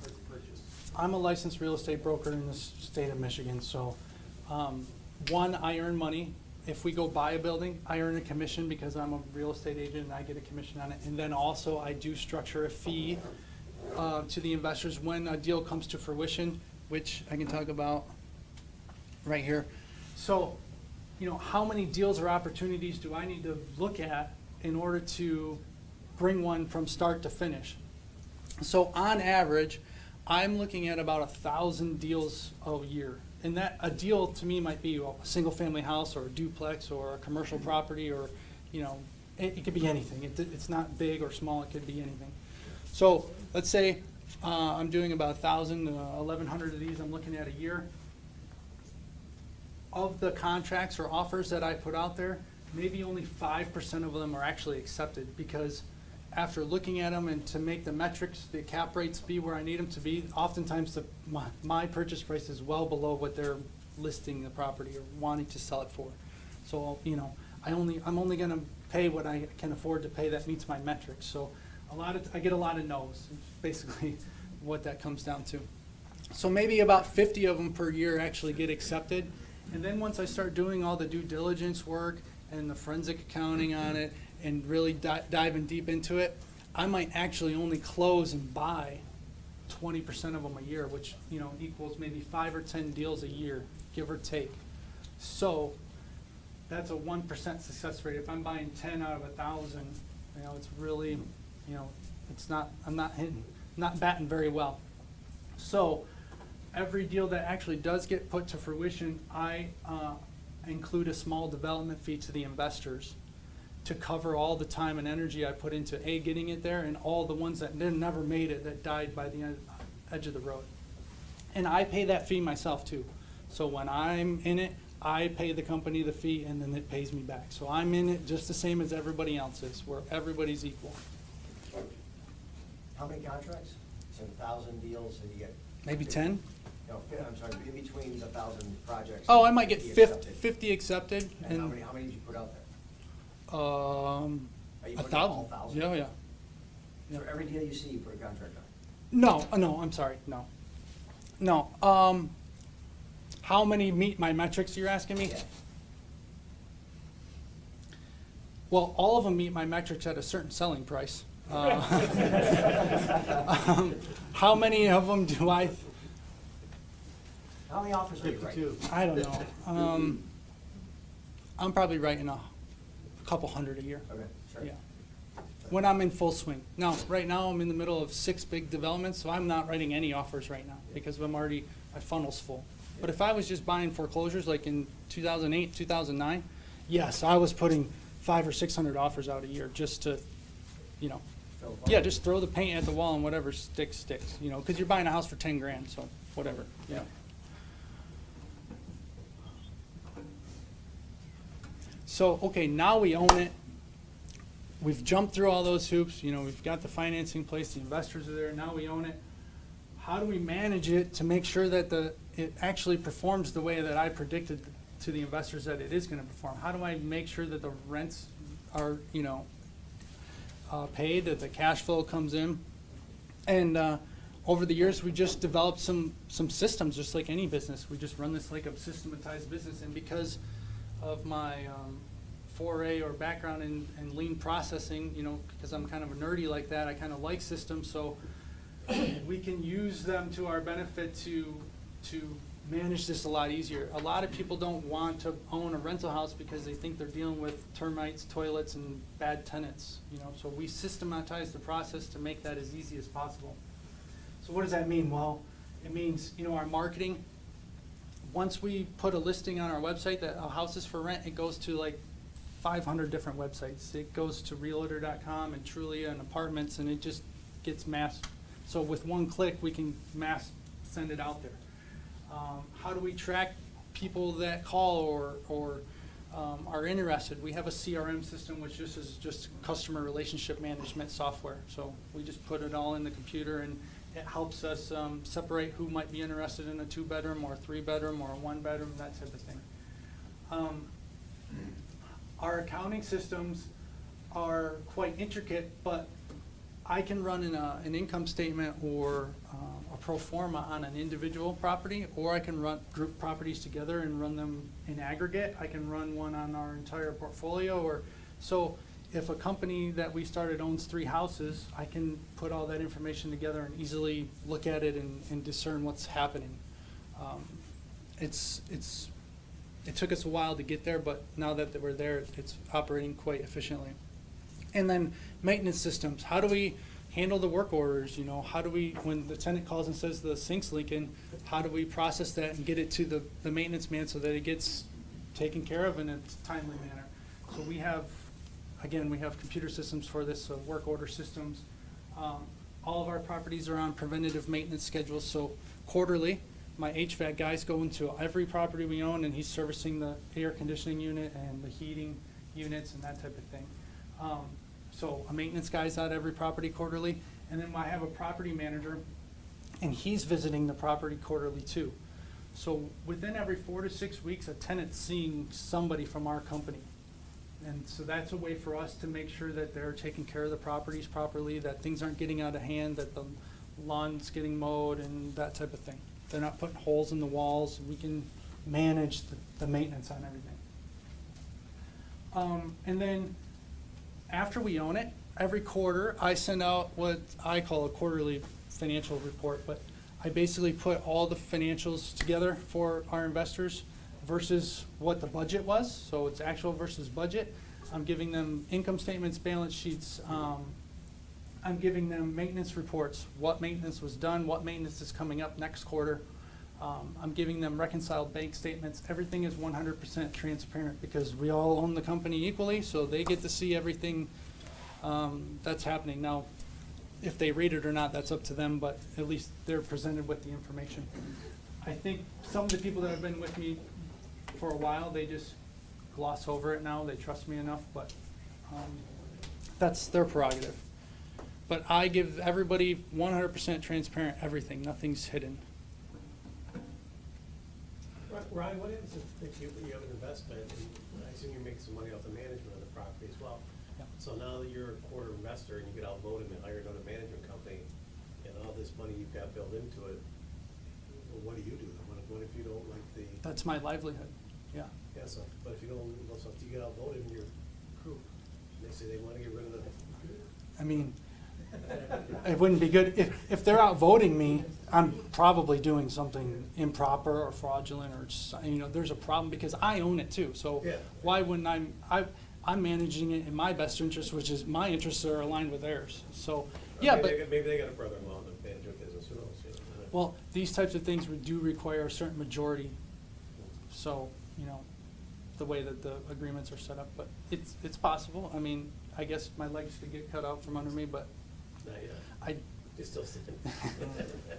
the purchase. I'm a licensed real estate broker in the state of Michigan, so, one, I earn money. If we go buy a building, I earn a commission because I'm a real estate agent and I get a commission on it. And then also I do structure a fee to the investors when a deal comes to fruition, which I can talk about right here. So, how many deals or opportunities do I need to look at in order to bring one from start to finish? So on average, I'm looking at about 1,000 deals a year. And that, a deal to me might be a single family house or a duplex or a commercial property or, it could be anything. It's not big or small, it could be anything. So let's say I'm doing about 1,000 to 1,100 of these I'm looking at a year. Of the contracts or offers that I put out there, maybe only 5% of them are actually accepted because after looking at them and to make the metrics, the cap rates be where I need them to be, oftentimes my purchase price is well below what they're listing the property or wanting to sell it for. So, you know, I'm only gonna pay what I can afford to pay that meets my metrics. So I get a lot of no's, is basically what that comes down to. So maybe about 50 of them per year actually get accepted. And then once I start doing all the due diligence work and the forensic accounting on it and really diving deep into it, I might actually only close and buy 20% of them a year, which, you know, equals maybe 5 or 10 deals a year, give or take. So that's a 1% success rate. If I'm buying 10 out of 1,000, you know, it's really, you know, I'm not batting very well. So every deal that actually does get put to fruition, I include a small development fee to the investors to cover all the time and energy I put into getting it there, and all the ones that never made it, that died by the edge of the road. And I pay that fee myself too. So when I'm in it, I pay the company the fee, and then it pays me back. So I'm in it just the same as everybody else is, where everybody's equal. How many contracts? So 1,000 deals, and you get? Maybe 10? No, I'm sorry, in between the 1,000 projects. Oh, I might get 50 50 accepted. And how many did you put out there? Are you putting all 1,000. 1,000? Yeah. So every deal you see, you put a contract on? No, I'm sorry, no. How many meet my metrics, you're asking me? Yeah. Well, all of them meet my metrics at a certain selling price. How many of them do I? How many offers are you writing? I don't know. I'm probably writing a couple hundred a year. Okay, sure. Yeah. When I'm in full swing. Now, right now, I'm in the middle of 6 big developments, so I'm not writing any offers right now because my funnel's full. But if I was just buying foreclosures like in 2008, 2009, yes, I was putting 500 or 600 offers out a year just to, you know, Fill the funnel. yeah, just throw the paint at the wall and whatever sticks, you know, because you're buying a house for 10 grand, so whatever, you know. So, okay, now we own it. We've jumped through all those hoops, you know, we've got the financing in place, the investors are there, now we own it. How do we manage it to make sure that it actually performs the way that I predicted to the investors that it is gonna perform? How do I make sure that the rents are, you know, paid, that the cash flow comes in? And over the years, we just developed some systems, just like any business. We just run this like a systematized business, and because of my foray or background in lean processing, you know, because I'm kind of a nerdy like that, I kind of like systems, so we can use them to our benefit to manage this a lot easier. A lot of people don't want to own a rental house because they think they're dealing with termites, toilets, and bad tenants, you know, so we systematize the process to make that as easy as possible. So what does that mean? Well, it means, you know, our marketing, once we put a listing on our website that a house is for rent, it goes to like 500 different websites. It goes to realtor.com and Trulia and apartments, and it just gets mass. So with one click, we can mass send it out there. How do we track people that call or are interested? We have a CRM system, which is just customer relationship management software. So we just put it all in the computer, and it helps us separate who might be interested in a 2-bedroom or a 3-bedroom or a 1-bedroom, that type of thing. Our accounting systems are quite intricate, but I can run an income statement or a pro forma on an individual property, or I can run group properties together and run them in aggregate. I can run one on our entire portfolio, so if a company that we started owns 3 houses, I can put all that information together and easily look at it and discern what's happening. It took us a while to get there, but now that we're there, it's operating quite efficiently. And then maintenance systems. How do we handle the work orders? You know, how do we, when the tenant calls and says the sink's leaking, how do we process that and get it to the maintenance man so that it gets taken care of in a timely manner? So we have computer systems for this, work order systems. All of our properties are on preventative maintenance schedules, so quarterly, my HVAC guys go into every property we own, and he's servicing the air conditioning unit and the heating units and that type of thing. So a maintenance guy's at every property quarterly, and then I have a property manager, and he's visiting the property quarterly too. So within every 4 to 6 weeks, a tenant's seeing somebody from our company. And so that's a way for us to make sure that they're taking care of the properties properly, that things aren't getting out of hand, that the lawn's getting mowed and that type of thing. They're not putting holes in the walls. We can manage the maintenance on everything. And then after we own it, every quarter, I send out what I call a quarterly financial report, but I basically put all the financials together for our investors versus what the budget was. So it's actual versus budget. I'm giving them income statements, balance sheets. I'm giving them maintenance reports, what maintenance was done, what maintenance is coming up next quarter. I'm giving them reconciled bank statements. Everything is 100% transparent because we all own the company equally, so they get to see everything that's happening. Now, if they read it or not, that's up to them, but at least they're presented with the information. I think some of the people that have been with me for a while, they just gloss over it now. They trust me enough, but that's their prerogative. But I give everybody 100% transparent everything. Nothing's hidden. Ryan, what happens if you have an investment, and I assume you make some money off the management of the property as well? Yeah. So now that you're a quarter investor and you get outvoted and hire another management company, and all this money you've got built into it, well, what do you do then? What if you don't like the? That's my livelihood. Yeah. Yeah, so, but if you don't, so if you get outvoted and you're crew, and they say they wanna get rid of the. I mean, it wouldn't be good if they're outvoting me. I'm probably doing something improper or fraudulent, or there's a problem because I own it too. So Yeah. why wouldn't I'm managing it in my best interest, which is my interests are aligned with theirs. So yeah, but Maybe they got a brother-in-law in the management business, who knows? well, these types of things do require a certain majority. So the way that the agreements are set up, but it's possible. I mean, I guess my legs could get cut out from under me, but Not yet. You're still sitting.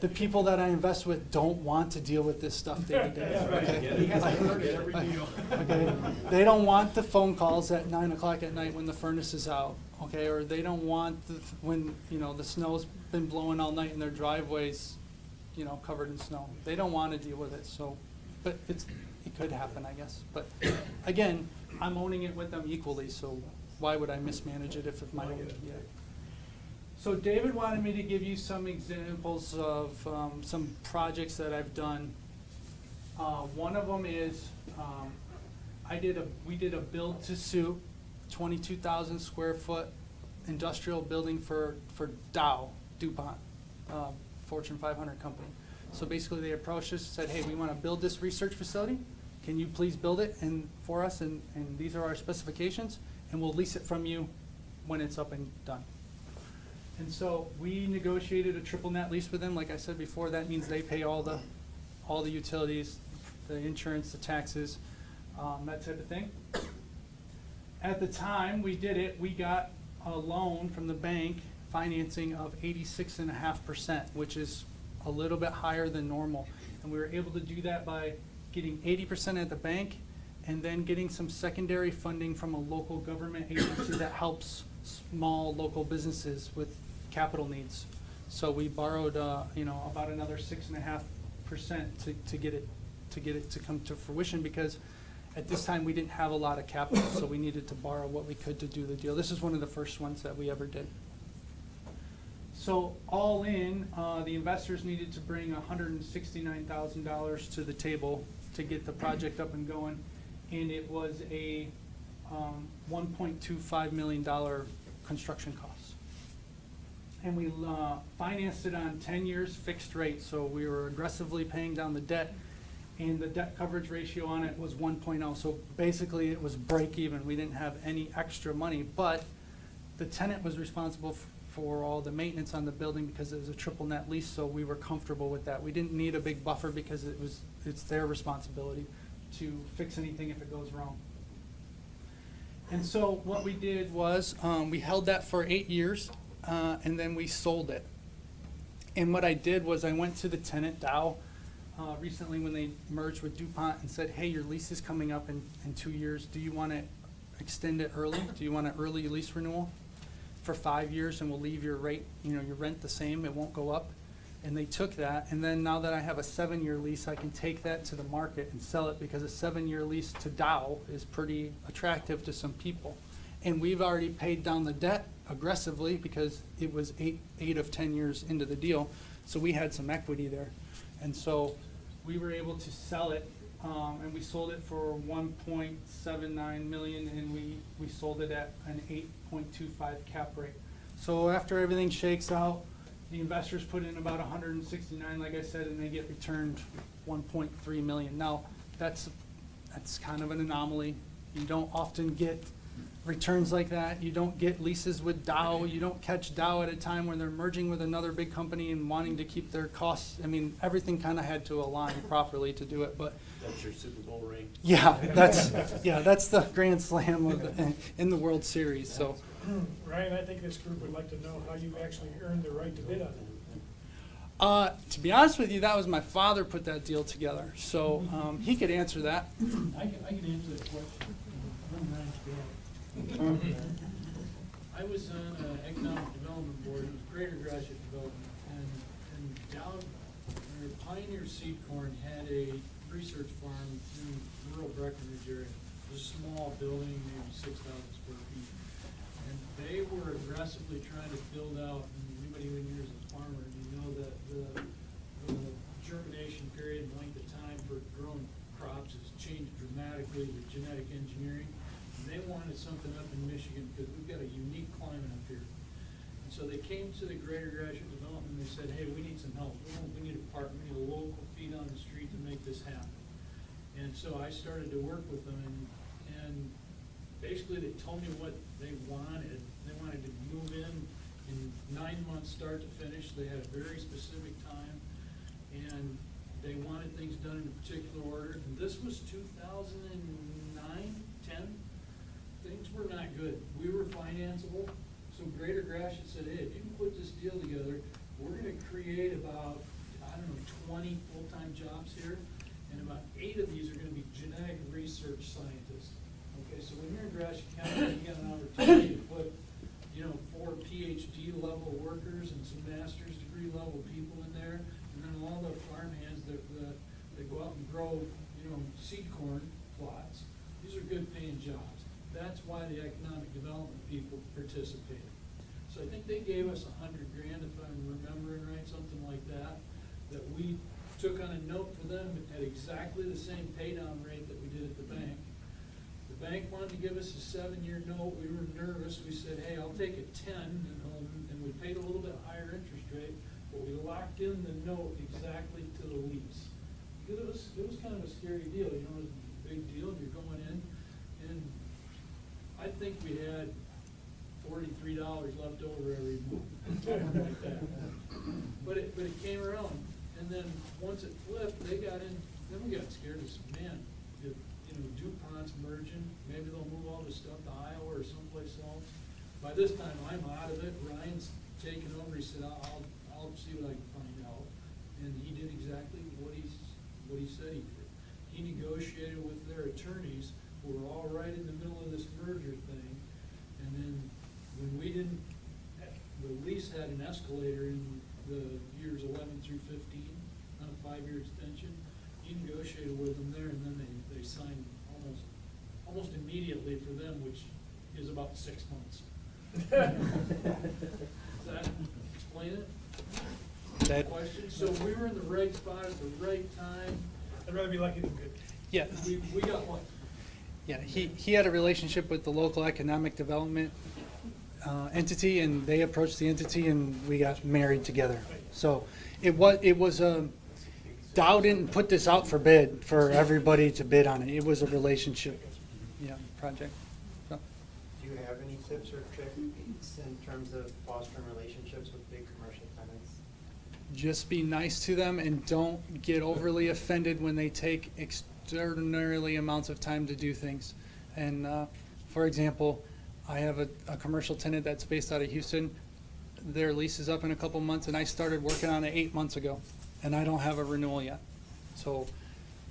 the people that I invest with don't want to deal with this stuff day to day. He has heard it every deal. Okay, they don't want the phone calls at 9 o'clock at night when the furnace is out, okay, or they don't want when the snow's been blowing all night in their driveways, covered in snow. They don't want to deal with it. So, but it could happen, I guess. But again, I'm owning it with them equally. So why would I mismanage it if it's my own? Yeah. So David wanted me to give you some examples of some projects that I've done. One of them is we did a build to suit, 22,000 square foot industrial building for Dow, DuPont, Fortune 500 company. So basically they approached us and said, hey, we want to build this research facility. Can you please build it for us? And these are our specifications, and we'll lease it from you when it's up and done. And so we negotiated a triple net lease with them. Like I said before, that means they pay all the utilities, the insurance, the taxes, that type of thing. At the time we did it, we got a loan from the bank financing of 86.5%, which is a little bit higher than normal. And we were able to do that by getting 80% at the bank and then getting some secondary funding from a local government agency that helps small local businesses with capital needs. So we borrowed, about another 6.5% to get it to come to fruition, because at this time we didn't have a lot of capital, so we needed to borrow what we could to do the deal. This is one of the first ones that we ever did. So all in, the investors needed to bring $169,000 to the table to get the project up and going, and it was a $1.25 million construction cost. And we financed it on 10 years fixed rate, so we were aggressively paying down the debt, and the debt coverage ratio on it was 1.0. So basically it was break even. We didn't have any extra money, but the tenant was responsible for all the maintenance on the building because it was a triple net lease, so we were comfortable with that. We didn't need a big buffer because it's their responsibility to fix anything if it goes wrong. And so what we did was we held that for 8 years, and then we sold it. And what I did was I went to the tenant, Dow, recently when they merged with DuPont, and said, hey, your lease is coming up in 2 years. Do you want to extend it early? Do you want an early lease renewal? for 5 years and we'll leave your rate, you know, your rent the same, it won't go up. And they took that, and then now that I have a 7-year lease, I can take that to the market and sell it because a 7-year lease to Dow is pretty attractive to some people. And we've already paid down the debt aggressively because it was eight of 10 years into the deal. So we had some equity there. And so we were able to sell it, and we sold it for 1.79 million, and we sold it at an 8.25 cap rate. So after everything shakes out, the investors put in about 169, like I said, and they get returned 1.3 million. Now, that's kind of an anomaly. You don't often get returns like that. You don't get leases with Dow. You don't catch Dow at a time when they're merging with another big company and wanting to keep their costs. I mean, everything kind of had to align properly to do it, but That's your Super Bowl ring. yeah, that's the grand slam in the World Series, so. Ryan, I think this group would like to know how you actually earned the right to bid on it. To be honest with you, that was my father put that deal together, so he could answer that. I can answer that question. I'm Ryan's dad. I was on an economic development board, it was Greater Gratiot Development, and down, where Pioneer Seed Corn had a research farm in rural Breckenridge area. It was a small building, maybe 6,000 square feet. And they were aggressively trying to build out, and anybody who knows a farmer, you know that the germination period and length of time for growing crops has changed dramatically with genetic engineering. And they wanted something up in Michigan because we've got a unique climate up here. And so they came to the Greater Gratiot Development and they said, hey, we need some help. We need a partner, we need a local feet on the street to make this happen. And so I started to work with them, and basically they told me what they wanted. They wanted to move in 9 months start to finish. They had a very specific time, and they wanted things done in a particular order. And this was 2009, 10. Things were not good. We were financeable. So Greater Gratiot said, hey, if you can put this deal together, we're gonna create about, 20 full-time jobs here, and about 8 of these are gonna be genetic research scientists. Okay, so when you're in Gratiot County, you got an opportunity to put, 4 PhD level workers and some master's degree level people in there, and then all the farmhands that go out and grow, seed corn plots. These are good paying jobs. That's why the economic development people participated. So I think they gave us $100,000, if I'm remembering right, something like that, that we took on a note for them at exactly the same pay down rate that we did at the bank. The bank wanted to give us a 7-year note. We were nervous. We said, hey, I'll take a 10, and we paid a little bit higher interest rate, but we locked in the note exactly to the lease. Because it was kind of a scary deal, it was a big deal, and you're going in, and I think we had $43 left over every month, something like that. But it came around, and then once it flipped, they got in, then we got scared and said, man, if, DuPont's merging, maybe they'll move all this stuff to Iowa or someplace else. By this time, I'm out of it, Ryan's taken over, he said, I'll see what I can find out. And he did exactly what he said he did. He negotiated with their attorneys, who were all right in the middle of this merger thing, and then when we didn't, the lease had an escalator in the years 11 through 15 on a 5-year extension. He negotiated with them there, and then they signed almost immediately for them, which is about 6 months. Does that explain it? That, Question? So we were in the right spot at the right time. I'd rather be lucky than good. yeah, We got one. yeah. He had a relationship with the local economic development entity, and they approached the entity, and we got married together. So it was Dow didn't put this out for bid for everybody to bid on it. It was a relationship, project. So, Do you have any tips or tricks in terms of fostering relationships with big commercial tenants? just be nice to them and don't get overly offended when they take extraordinarily amounts of time to do things. And for example, I have a commercial tenant that's based out of Houston. Their lease is up in a couple months, and I started working on it 8 months ago, and I don't have a renewal yet. So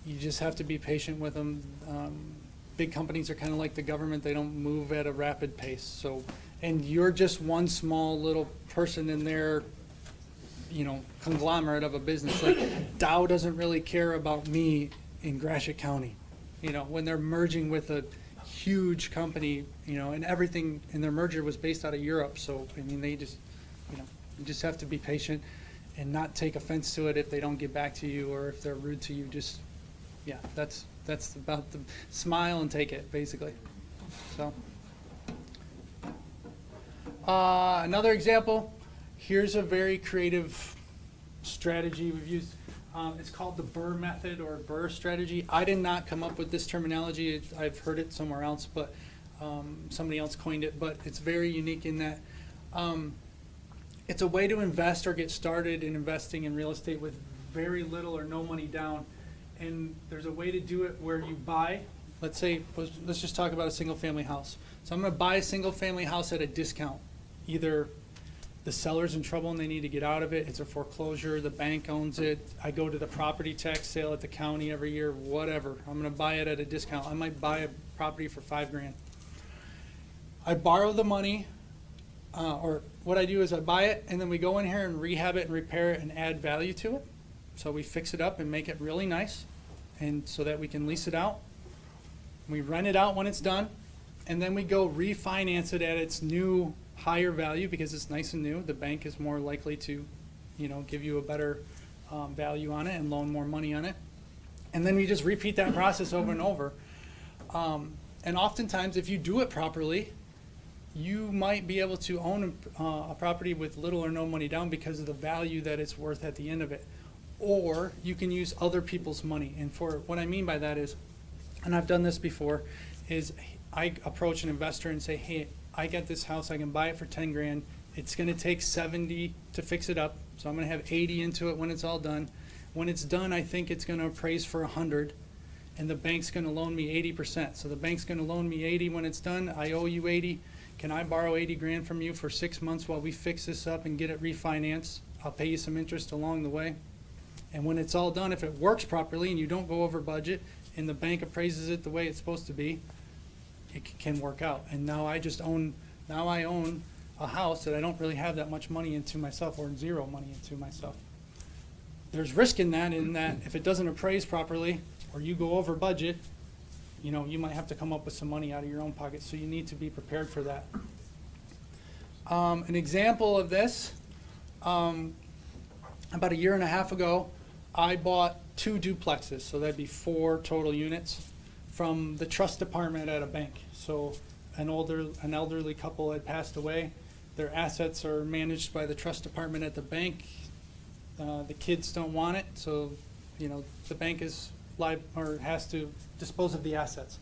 you just have to be patient with them. Big companies are kind of like the government. They don't move at a rapid pace. So and you're just one small little person in their, conglomerate of a business. Like Dow doesn't really care about me in Gratiot County, when they're merging with a huge company, and everything in their merger was based out of Europe. So, they just, you just have to be patient and not take offense to it if they don't get back to you or if they're rude to you. Just, that's about the smile and take it, basically. So, another example. Here's a very creative strategy we've used. It's called the Burr method or Burr strategy. I did not come up with this terminology. I've heard it somewhere else, but somebody else coined it. But it's very unique in that it's a way to invest or get started in investing in real estate with very little or no money down. And there's a way to do it where you buy, let's just talk about a single family house. So I'm going to buy a single family house at a discount. Either the seller's in trouble and they need to get out of it, it's a foreclosure, the bank owns it, I go to the property tax sale at the county every year, whatever. I'm going to buy it at a discount. I might buy a property for $5,000. I borrow the money, or what I do is I buy it and then we go in here and rehab it and repair it and add value to it. So we fix it up and make it really nice, and so that we can lease it out. We rent it out when it's done, and then we go refinance it at its new higher value because it's nice and new. The bank is more likely to, give you a better value on it and loan more money on it. And then we just repeat that process over and over. And oftentimes, if you do it properly, you might be able to own a property with little or no money down because of the value that it's worth at the end of it. Or you can use other people's money. And for what I mean by that is, and I've done this before, is I approach an investor and say, hey, I got this house, I can buy it for $10,000. It's going to take 70 to fix it up, so I'm going to have 80 into it when it's all done. When it's done, I think it's going to appraise for 100, and the bank's going to loan me 80%. So the bank's going to loan me 80 when it's done. I owe you 80. Can I borrow 80 grand from you for 6 months while we fix this up and get it refinanced? I'll pay you some interest along the way. And when it's all done, if it works properly and you don't go over budget and the bank appraises it the way it's supposed to be, it can work out. And now I own a house that I don't really have that much money into myself, or zero money into myself. There's risk in that if it doesn't appraise properly or you go over budget, you might have to come up with some money out of your own pocket. So you need to be prepared for that. An example of this, about a year and a half ago, I bought 2 duplexes. So that'd be 4 total units from the trust department at a bank. So an elderly couple had passed away. Their assets are managed by the trust department at the bank. The kids don't want it, so the bank is has to dispose of the assets.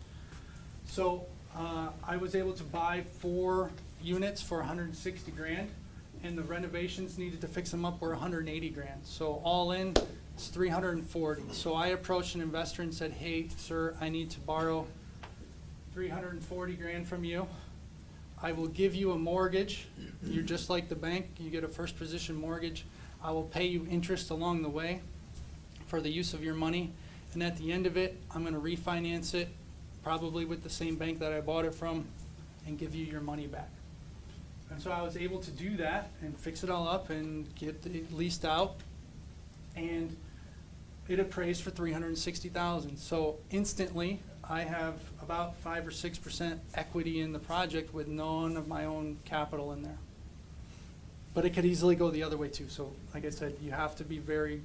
So I was able to buy 4 units for $160,000, and the renovations needed to fix them up were $180,000. So all in, it's $340,000. So I approached an investor and said, hey, sir, I need to borrow $340,000 from you. I will give you a mortgage. You're just like the bank. You get a first position mortgage. I will pay you interest along the way for the use of your money. And at the end of it, I'm going to refinance it, probably with the same bank that I bought it from, and give you your money back. And so I was able to do that and fix it all up and get it leased out. And it appraised for $360,000. So instantly, I have about 5 or 6% equity in the project with none of my own capital in there. But it could easily go the other way too. So like I said, you have to be very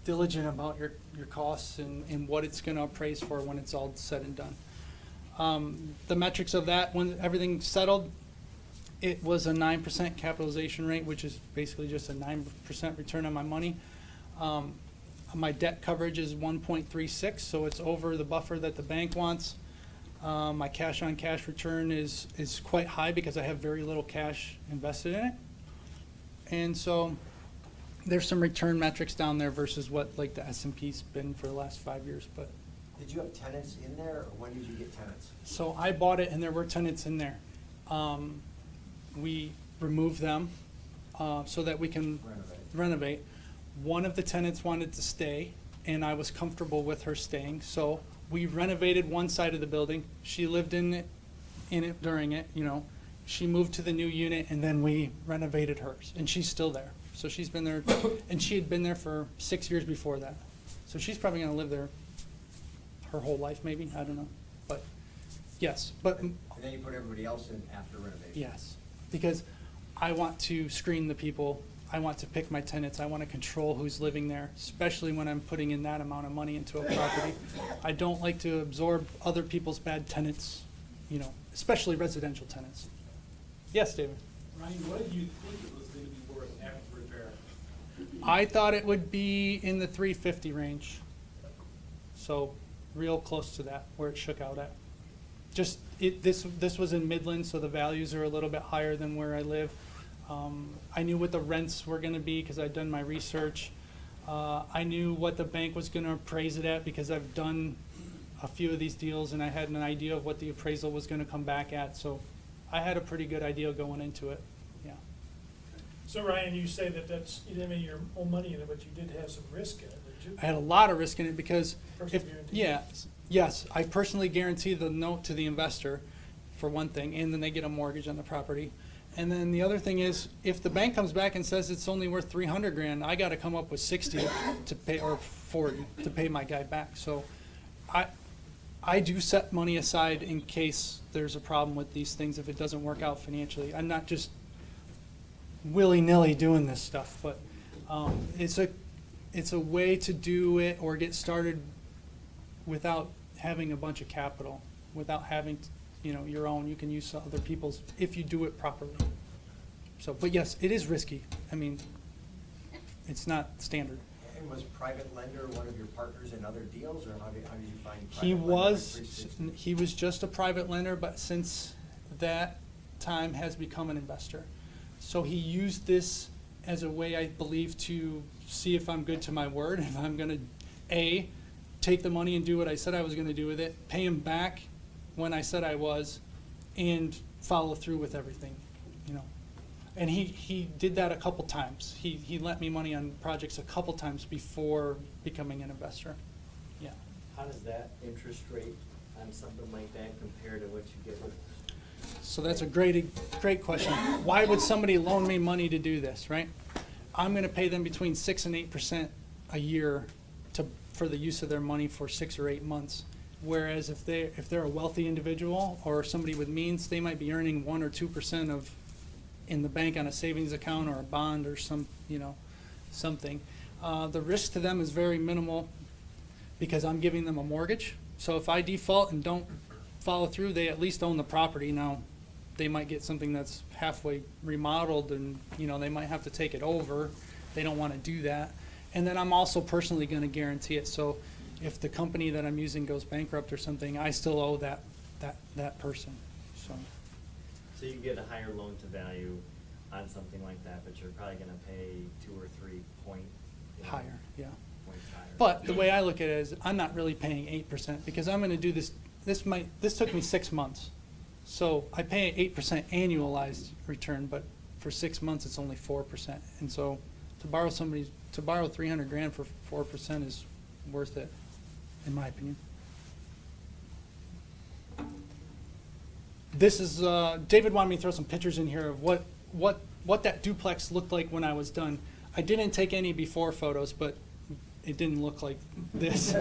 diligent about your costs and what it's going to appraise for when it's all said and done. The metrics of that, when everything's settled, it was a 9% capitalization rate, which is basically just a 9% return on my money. My debt coverage is 1.36, so it's over the buffer that the bank wants. My cash-on-cash return is quite high because I have very little cash invested in it. And so there's some return metrics down there versus what like the S&P's been for the last 5 years. But Did you have tenants in there, or when did you get tenants? so I bought it and there were tenants in there. We removed them so that we can renovate. One of the tenants wanted to stay, and I was comfortable with her staying. So we renovated one side of the building. She lived in it during it. She moved to the new unit, and then we renovated hers, and she's still there. So she's been there, and she had been there for 6 years before that. So she's probably gonna live there her whole life, maybe, I don't know. But, yes, but, And then you put everybody else in after renovation? yes, because I want to screen the people, I want to pick my tenants, I want to control who's living there, especially when I'm putting in that amount of money into a property. I don't like to absorb other people's bad tenants, you know, especially residential tenants. Yes, David? Ryan, what did you think it was gonna be worth after repair? I thought it would be in the 350 range. So real close to that, where it shook out at. Just, this was in Midland, so the values are a little bit higher than where I live. I knew what the rents were gonna be because I'd done my research. I knew what the bank was gonna appraise it at because I've done a few of these deals and I had an idea of what the appraisal was gonna come back at. So I had a pretty good idea going into it, yeah. So Ryan, you say that you didn't have your own money in it, but you did have some risk in it, didn't you? I had a lot of risk in it because if, Personal guarantee. yes, I personally guarantee the note to the investor, for one thing, and then they get a mortgage on the property. And then the other thing is, if the bank comes back and says it's only worth 300 grand, I gotta come up with 60 to pay, or 40 to pay my guy back. So I do set money aside in case there's a problem with these things if it doesn't work out financially. I'm not just willy-nilly doing this stuff, but it's a way to do it or get started without having a bunch of capital, without having, you know, your own. You can use other people's if you do it properly. So, but yes, it is risky. I mean, it's not standard. And was private lender one of your partners in other deals, or how did you find private He lender at was, 360? he was just a private lender, but since that time has become an investor. So he used this as a way, I believe, to see if I'm good to my word, if I'm gonna, A, take the money and do what I said I was gonna do with it, pay him back when I said I was, and follow through with everything, you know. And he did that a couple times. He lent me money on projects a couple times before becoming an investor. Yeah. How does that interest rate on something like that compare to what you get with? So that's a great question. Why would somebody loan me money to do this, right? I'm gonna pay them between 6 and 8% a year for the use of their money for 6 or 8 months. Whereas if they're a wealthy individual or somebody with means, they might be earning 1 or 2% in the bank on a savings account or a bond or something. The risk to them is very minimal because I'm giving them a mortgage. So if I default and don't follow through, they at least own the property. Now, they might get something that's halfway remodeled and, you know, they might have to take it over. They don't want to do that. And then I'm also personally going to guarantee it. So if the company that I'm using goes bankrupt or something, I still owe that person, so. So you get a higher loan to value on something like that, but you're probably gonna pay 2 or 3 point. Higher, yeah. Points higher. But the way I look at it is, I'm not really paying 8% because I'm gonna do this, this took me 6 months. So I pay 8% annualized return, but for 6 months, it's only 4%. And so to borrow 300 grand for 4% is worth it, in my opinion. This is, David wanted me to throw some pictures in here of what that duplex looked like when I was done. I didn't take any before photos, but it didn't look like this.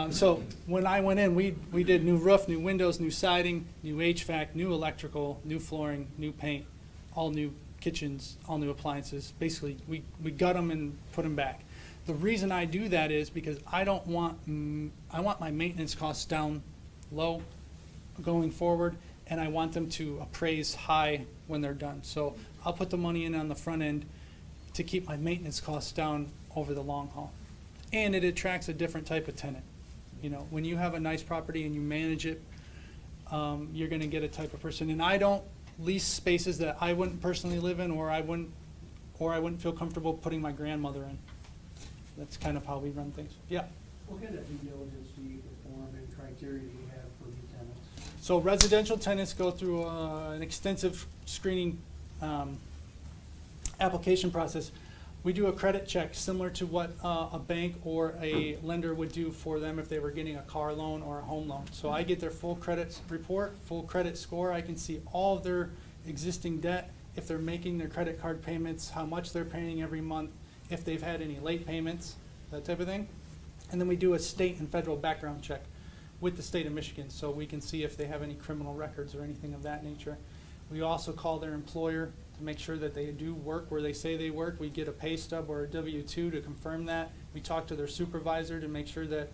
So when I went in, we did new roof, new windows, new siding, new HVAC, new electrical, new flooring, new paint, all new kitchens, all new appliances. Basically, we gut them and put them back. The reason I do that is because I want my maintenance costs down low going forward, and I want them to appraise high when they're done. So I'll put the money in on the front end to keep my maintenance costs down over the long haul. And it attracts a different type of tenant. You know, when you have a nice property and you manage it, you're gonna get a type of person. And I don't lease spaces that I wouldn't personally live in, or I wouldn't feel comfortable putting my grandmother in. That's kind of how we run things. Yeah. What kind of due diligence do you perform and criteria do you have for new tenants? So residential tenants go through an extensive screening application process. We do a credit check similar to what a bank or a lender would do for them if they were getting a car loan or a home loan. So I get their full credit report, full credit score. I can see all of their existing debt, if they're making their credit card payments, how much they're paying every month, if they've had any late payments, that type of thing. And then we do a state and federal background check with the state of Michigan, so we can see if they have any criminal records or anything of that nature. We also call their employer to make sure that they do work where they say they work. We get a pay stub or a W-2 to confirm that. We talk to their supervisor to make sure that,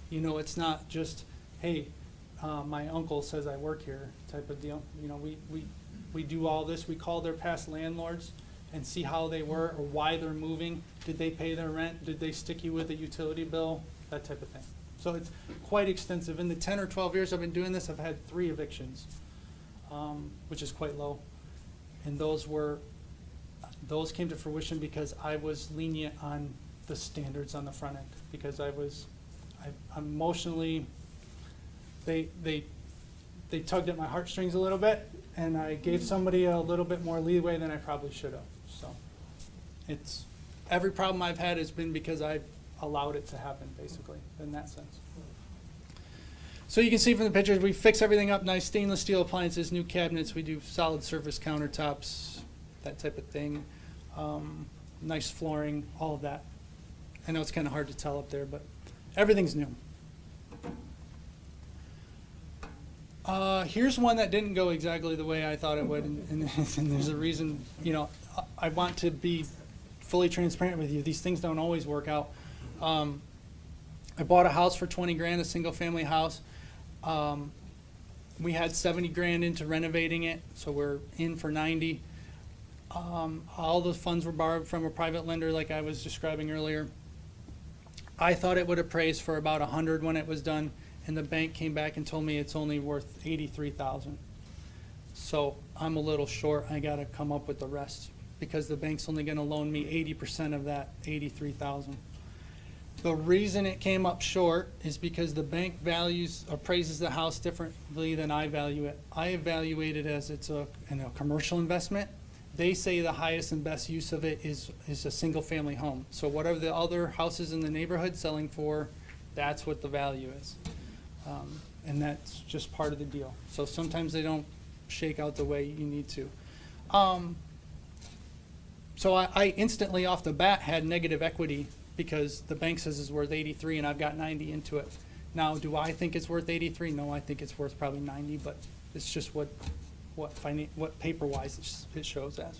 you know, it's not just, hey, my uncle says I work here type of deal. You know, we do all this. We call their past landlords and see how they were or why they're moving. Did they pay their rent? Did they stick you with a utility bill? That type of thing. So it's quite extensive. In the 10 or 12 years I've been doing this, I've had 3 evictions, which is quite low. And those came to fruition because I was lenient on the standards on the front end, because I emotionally, they tugged at my heartstrings a little bit, and I gave somebody a little bit more leeway than I probably should have. So it's, every problem I've had has been because I've allowed it to happen, basically, in that sense. So you can see from the pictures, we fix everything up nice, stainless steel appliances, new cabinets, we do solid surface countertops, that type of thing. Nice flooring, all of that. I know it's kind of hard to tell up there, but everything's new. Here's one that didn't go exactly the way I thought it would, and there's a reason. You know, I want to be fully transparent with you. These things don't always work out. I bought a house for 20 grand, a single family house. We had 70 grand into renovating it, so we're in for 90. All the funds were borrowed from a private lender like I was describing earlier. I thought it would appraise for about 100 when it was done, and the bank came back and told me it's only worth 83,000. So I'm a little short. I got to come up with the rest because the bank's only going to loan me 80% of that 83,000. The reason it came up short is because the bank appraises the house differently than I value it. I evaluate it as it's a commercial investment. They say the highest and best use of it is a single family home. So whatever the other houses in the neighborhood selling for, that's what the value is. And that's just part of the deal. So sometimes they don't shake out the way you need to. So I instantly off the bat had negative equity because the bank says it's worth 83 and I've got 90 into it. Now, do I think it's worth 83? No, I think it's worth probably 90, but it's just what paper-wise it shows as.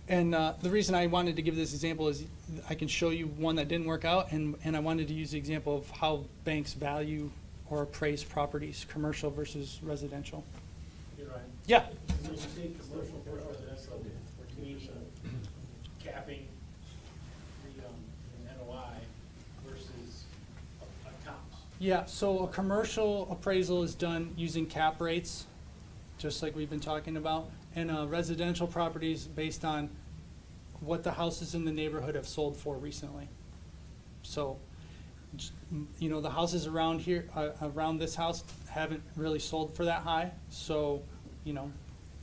And the reason I wanted to give this example is I can show you one that didn't work out, and I wanted to use the example of how banks value or appraise properties, commercial versus residential. You're right. Yeah. When you say commercial versus residential, we're meaning capping the NOI versus accounts. Yeah, so a commercial appraisal is done using cap rates, just like we've been talking about, and residential properties based on what the houses in the neighborhood have sold for recently. So, you know, the houses around here, around this house, haven't really sold for that high. So, you know,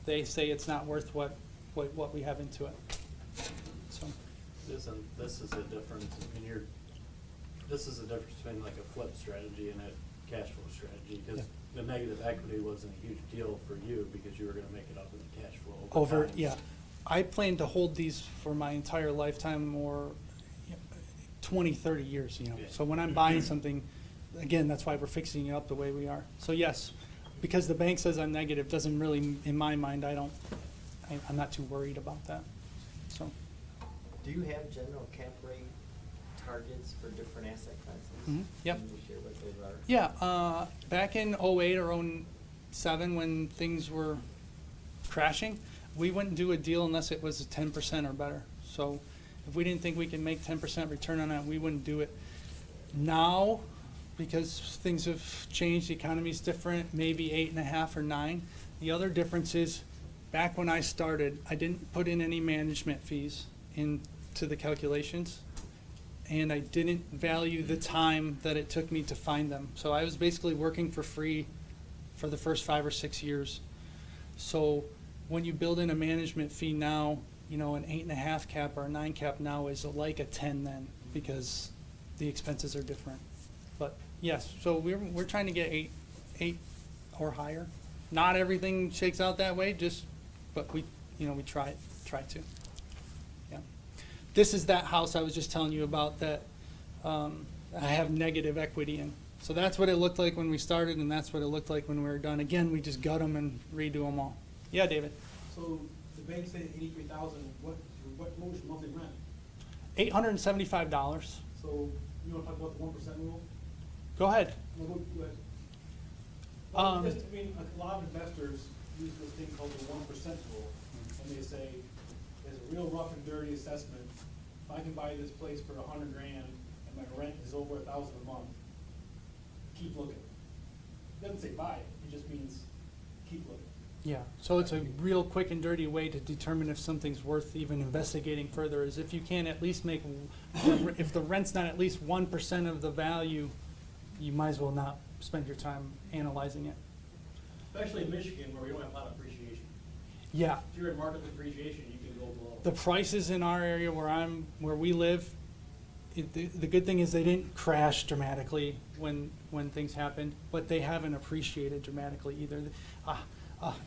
they say it's not worth what we have into it. So, This is a difference this is a difference between like a flip strategy and a cash flow strategy, because the negative equity wasn't a huge deal for you because you were gonna make it up in the cash flow over time. yeah. I plan to hold these for my entire lifetime or 20, 30 years, you know. Yeah. So when I'm buying something, again, that's why we're fixing it up the way we are. So yes, because the bank says I'm negative, doesn't really, in my mind, I'm not too worried about that, so. Do you have general cap rate targets for different asset classes? Mhm, yep. Can you share what those are? Yeah, back in 08 or 07 when things were crashing, we wouldn't do a deal unless it was a 10% or better. So if we didn't think we could make 10% return on that, we wouldn't do it. Now, because things have changed, the economy's different, maybe 8.5 or 9. The other difference is, back when I started, I didn't put in any management fees into the calculations, and I didn't value the time that it took me to find them. So I was basically working for free for the first 5 or 6 years. So when you build in a management fee now, you know, an 8.5 cap or a 9 cap now is like a 10 then, because the expenses are different. But yes, so we're trying to get eight or higher. Not everything shakes out that way, but we try to. Yeah. This is that house I was just telling you about that I have negative equity in. So that's what it looked like when we started, and that's what it looked like when we were done. Again, we just gut them and redo them all. Yeah, David. So the bank said 83,000, what was your monthly rent? $875. So you want to talk about the 1% rule? Go ahead. No, go ahead. Just, I mean, a lot of investors use this thing called the 1% rule, and they say, there's a real rough and dirty assessment. If I can buy this place for $100,000 and my rent is over $1,000 a month, keep looking. It doesn't say buy it, it just means keep looking. Yeah, so it's a real quick and dirty way to determine if something's worth even investigating further, is if you can't at least make, if the rent's not at least 1% of the value, you might as well not spend your time analyzing it. Especially in Michigan where we don't have a lot of appreciation. Yeah, If you're in market depreciation, you can go below. the prices in our area where we live, the good thing is they didn't crash dramatically when things happened, but they haven't appreciated dramatically either.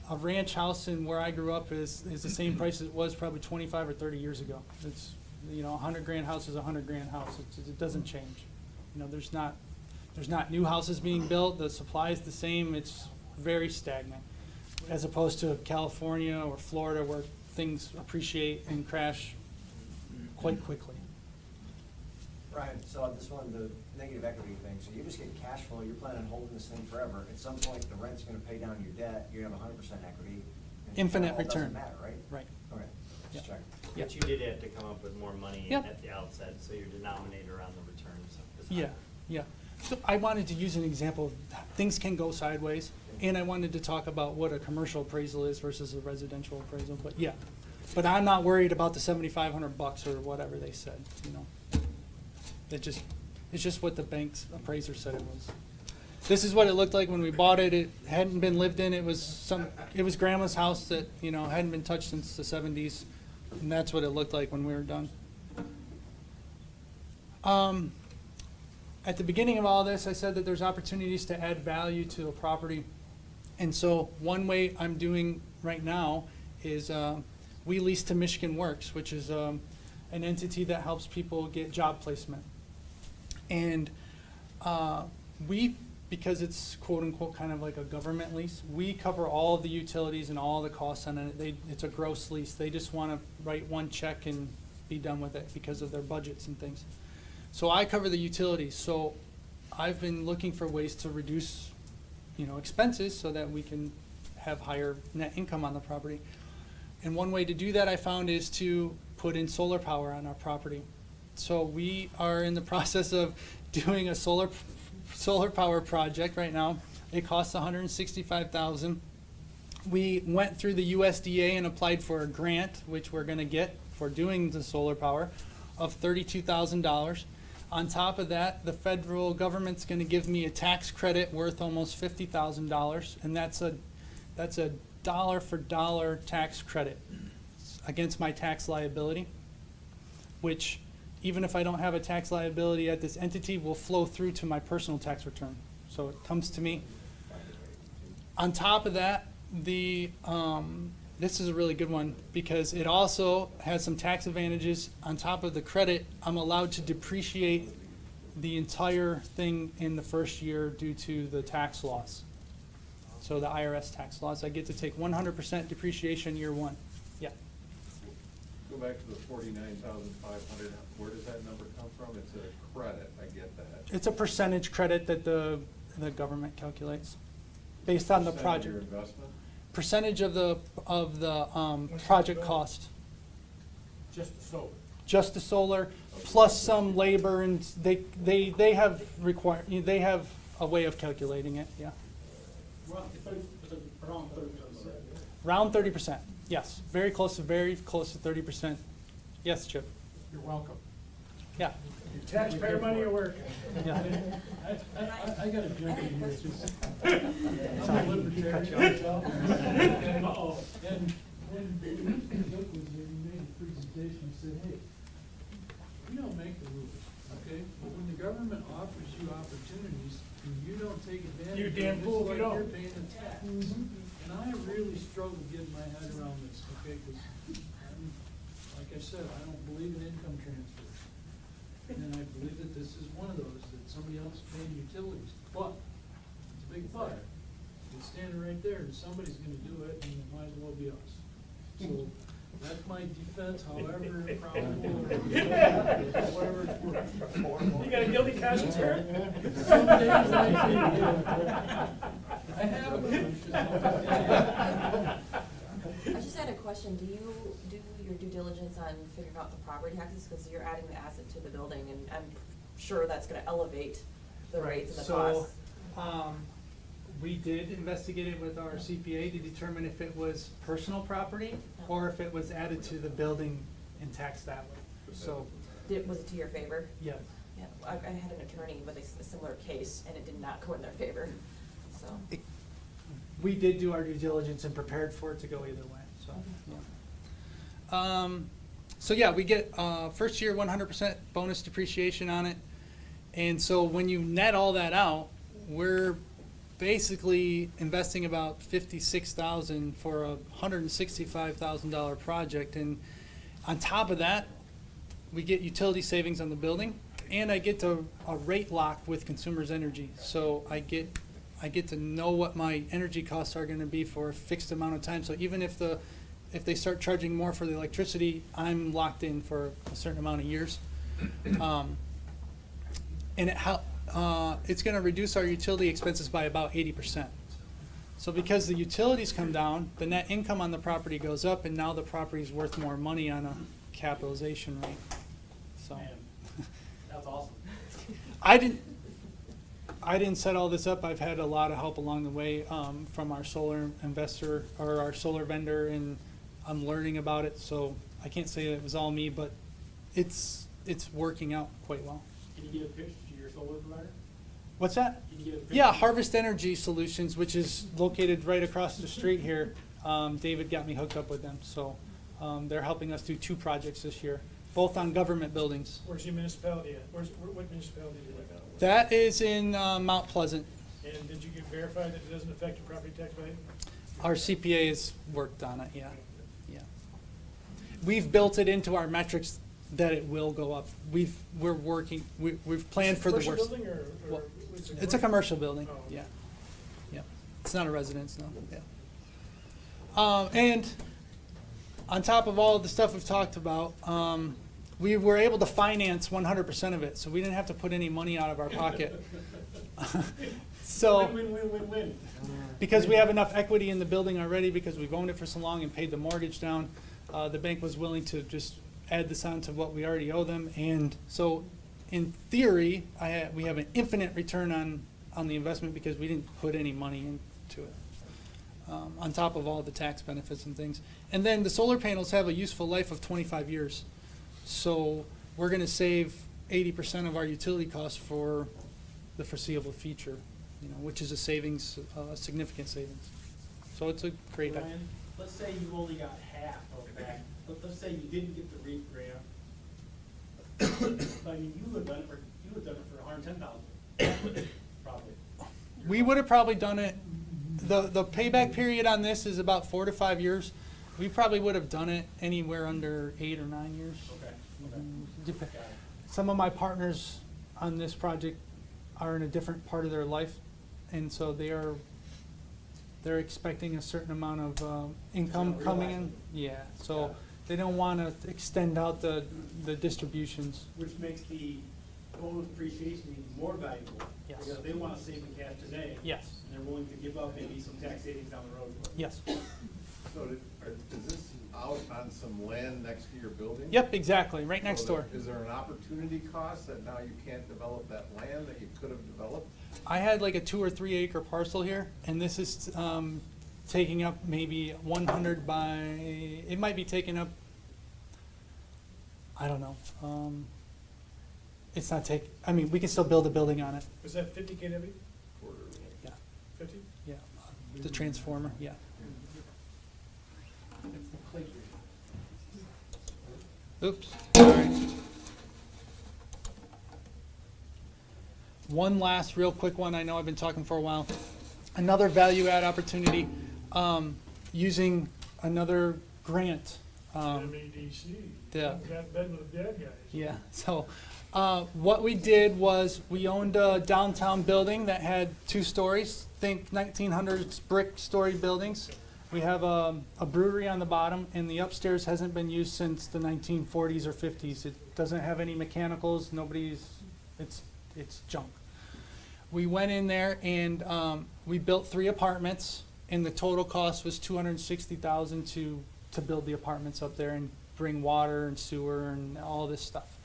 A ranch house in where I grew up is the same price as it was probably 25 or 30 years ago. It's, you know, $100,000 house is $100,000 house. It doesn't change. You know, there's not new houses being built. The supply is the same. It's very stagnant, as opposed to California or Florida where things appreciate and crash quite quickly. Ryan, so this one, the negative equity thing, so you just get cash flow, you're planning on holding this thing forever. At some point, the rent's gonna pay down your debt, you have 100% equity. and Infinite it all return. Doesn't matter, right? Right. Okay, Yeah. just check. But you did have to come up with more money Yep. at the outset, so your denominator on the returns is Yeah, higher. yeah. So I wanted to use an example of things can go sideways, and I wanted to talk about what a commercial appraisal is versus a residential appraisal, but yeah. But I'm not worried about the $7,500 or whatever they said, you know. It's just what the bank's appraiser said it was. This is what it looked like when we bought it. It hadn't been lived in. It was grandma's house that, you know, hadn't been touched since the 70s. And that's what it looked like when we were done. At the beginning of all this, I said that there's opportunities to add value to a property. And so one way I'm doing right now is we lease to Michigan Works, which is an entity that helps people get job placement. And because it's quote unquote kind of like a government lease, we cover all of the utilities and all the costs on it. It's a gross lease. They just want to write one check and be done with it because of their budgets and things. So I cover the utilities. So I've been looking for ways to reduce, you know, expenses so that we can have higher net income on the property. And one way to do that I found is to put in solar power on our property. So we are in the process of doing a solar power project right now. It costs $165,000. We went through the USDA and applied for a grant, which we're going to get for doing the solar power, of $32,000. On top of that, the federal government's going to give me a tax credit worth almost $50,000, and that's a dollar for dollar tax credit against my tax liability, which even if I don't have a tax liability at this entity, will flow through to my personal tax return. So it comes to me. On top of that, this is a really good one because it also has some tax advantages. On top of the credit, I'm allowed to depreciate the entire thing in the first year due to the tax laws. So the IRS tax laws, I get to take 100% depreciation year one. Yeah. Go back to the 49,500, where does that number come from? It's a credit, I get that. It's a percentage credit that the government calculates based on the Percent of project. your investment? Percentage of the project cost. Just the solar. Just the solar, plus some labor, and they have a way of calculating it, yeah. Around 30%. Around 30%, yes. Very close to 30%. Yes, Chip? You're welcome. Yeah. Taxpayer money at work. Yeah. I got a jump in here, just. Sorry. I'm a libertarian myself. And when Luke was here, he made a you're damn fool if you You're don't. paying a tax. And I really struggle getting my head around this, okay, because like I said, I don't believe in income transfers. And I believe that this is one of those, that somebody else is paying utilities, but, it's a big but. It's standing right there, and somebody's gonna do it, and it might as well be us. So, that's my defense, however probable, whatever it's worth. You got a guilty conscience here? Some days I think, I have a conscience. I just had a question. Do you do your due diligence on figuring out the property taxes? Because you're adding the asset to the building, and I'm sure that's gonna elevate the rates and the costs. We did investigate it with our CPA to determine if it was personal property or if it was added to the building and taxed that way. So, Was it to your favor? yes. Yeah, I had an attorney with a similar case, and it did not go in their favor, so. We did do our due diligence and prepared for it to go either way, so. Yeah. So yeah, we get, first year 100% bonus depreciation on it. And so when you net all that out, we're basically investing about $56,000 for a $165,000 project. And on top of that, we get utility savings on the building, and I get a rate lock with Consumers Energy. So I get to know what my energy costs are gonna be for a fixed amount of time. So even if they start charging more for the electricity, I'm locked in for a certain amount of years. And it's gonna reduce our utility expenses by about 80%. So because the utilities come down, the net income on the property goes up, and now the property's worth more money on a capitalization rate, so. Man, that's awesome. I didn't set all this up. I've had a lot of help along the way from our solar investor or our solar vendor, and I'm learning about it. So I can't say it was all me, but it's working out quite well. Can you get a pitch to your solar provider? What's that? Can you get a pitch? Yeah, Harvest Energy Solutions, which is located right across the street here. David got me hooked up with them, so they're helping us do 2 projects this year, both on government buildings. Where's your municipality at? What municipality do you live in? That is in Mount Pleasant. And did you get verified that it doesn't affect your property tax value? Our CPA has worked on it, yeah. Yeah. We've built it into our metrics that it will go up. We've planned for the worst. Commercial building or Well, it's It's a commercial building, Oh, okay. yeah. Yeah. It's not a residence, no, yeah. And on top of all of the stuff we've talked about, we were able to finance 100% of it, so we didn't have to put any money out of our pocket. So, Win, win, win, win. because we have enough equity in the building already, because we've owned it for so long and paid the mortgage down, the bank was willing to just add this on to what we already owe them. And so, in theory, we have an infinite return on the investment because we didn't put any money into it, on top of all the tax benefits and things. And then the solar panels have a useful life of 25 years. So we're gonna save 80% of our utility costs for the foreseeable future, which is a savings, a significant savings. So it's a great idea. Ryan, let's say you only got half of that. Let's say you didn't get the REAP grant. I mean, you would have done it for $110,000, probably. We would have probably done it, the payback period on this is about 4 to 5 years. We probably would have done it anywhere under 8 or 9 years. Okay. Dep- Some of my partners on this project are in a different part of their life, and so they're expecting a certain amount of income Don't coming realize in. it. Yeah, so Yeah. they don't want to extend out the distributions. Which makes the bonus depreciation even more valuable. Yes. Because they want to save the cash today. Yes. And they're willing to give up maybe some tax savings down the road. Yes. So is this out on some land next to your building? Yep, exactly, right next So door. Is there an opportunity cost that now you can't develop that land that you could have developed? I had like a 2 or 3 acre parcel here, and this is taking up maybe 100 by, it might be taking up, I don't know. It's not I mean, we can still build a building on it. Was that 50 kW? Yeah, 50? yeah. The transformer, yeah. It's the plate. Oops, sorry. One last real quick one. I know I've been talking for a while. another value add opportunity, using another grant. MEDC. Yeah. Got bed with the dead guys. Yeah, so what we did was we owned a downtown building that had 2 stories, think 1900s brick story buildings. We have a brewery on the bottom, and the upstairs hasn't been used since the 1940s or 50s. It doesn't have any mechanicals, it's junk. We went in there and we built 3 apartments, and the total cost was $260,000 to build the apartments up there and bring water and sewer and all this stuff.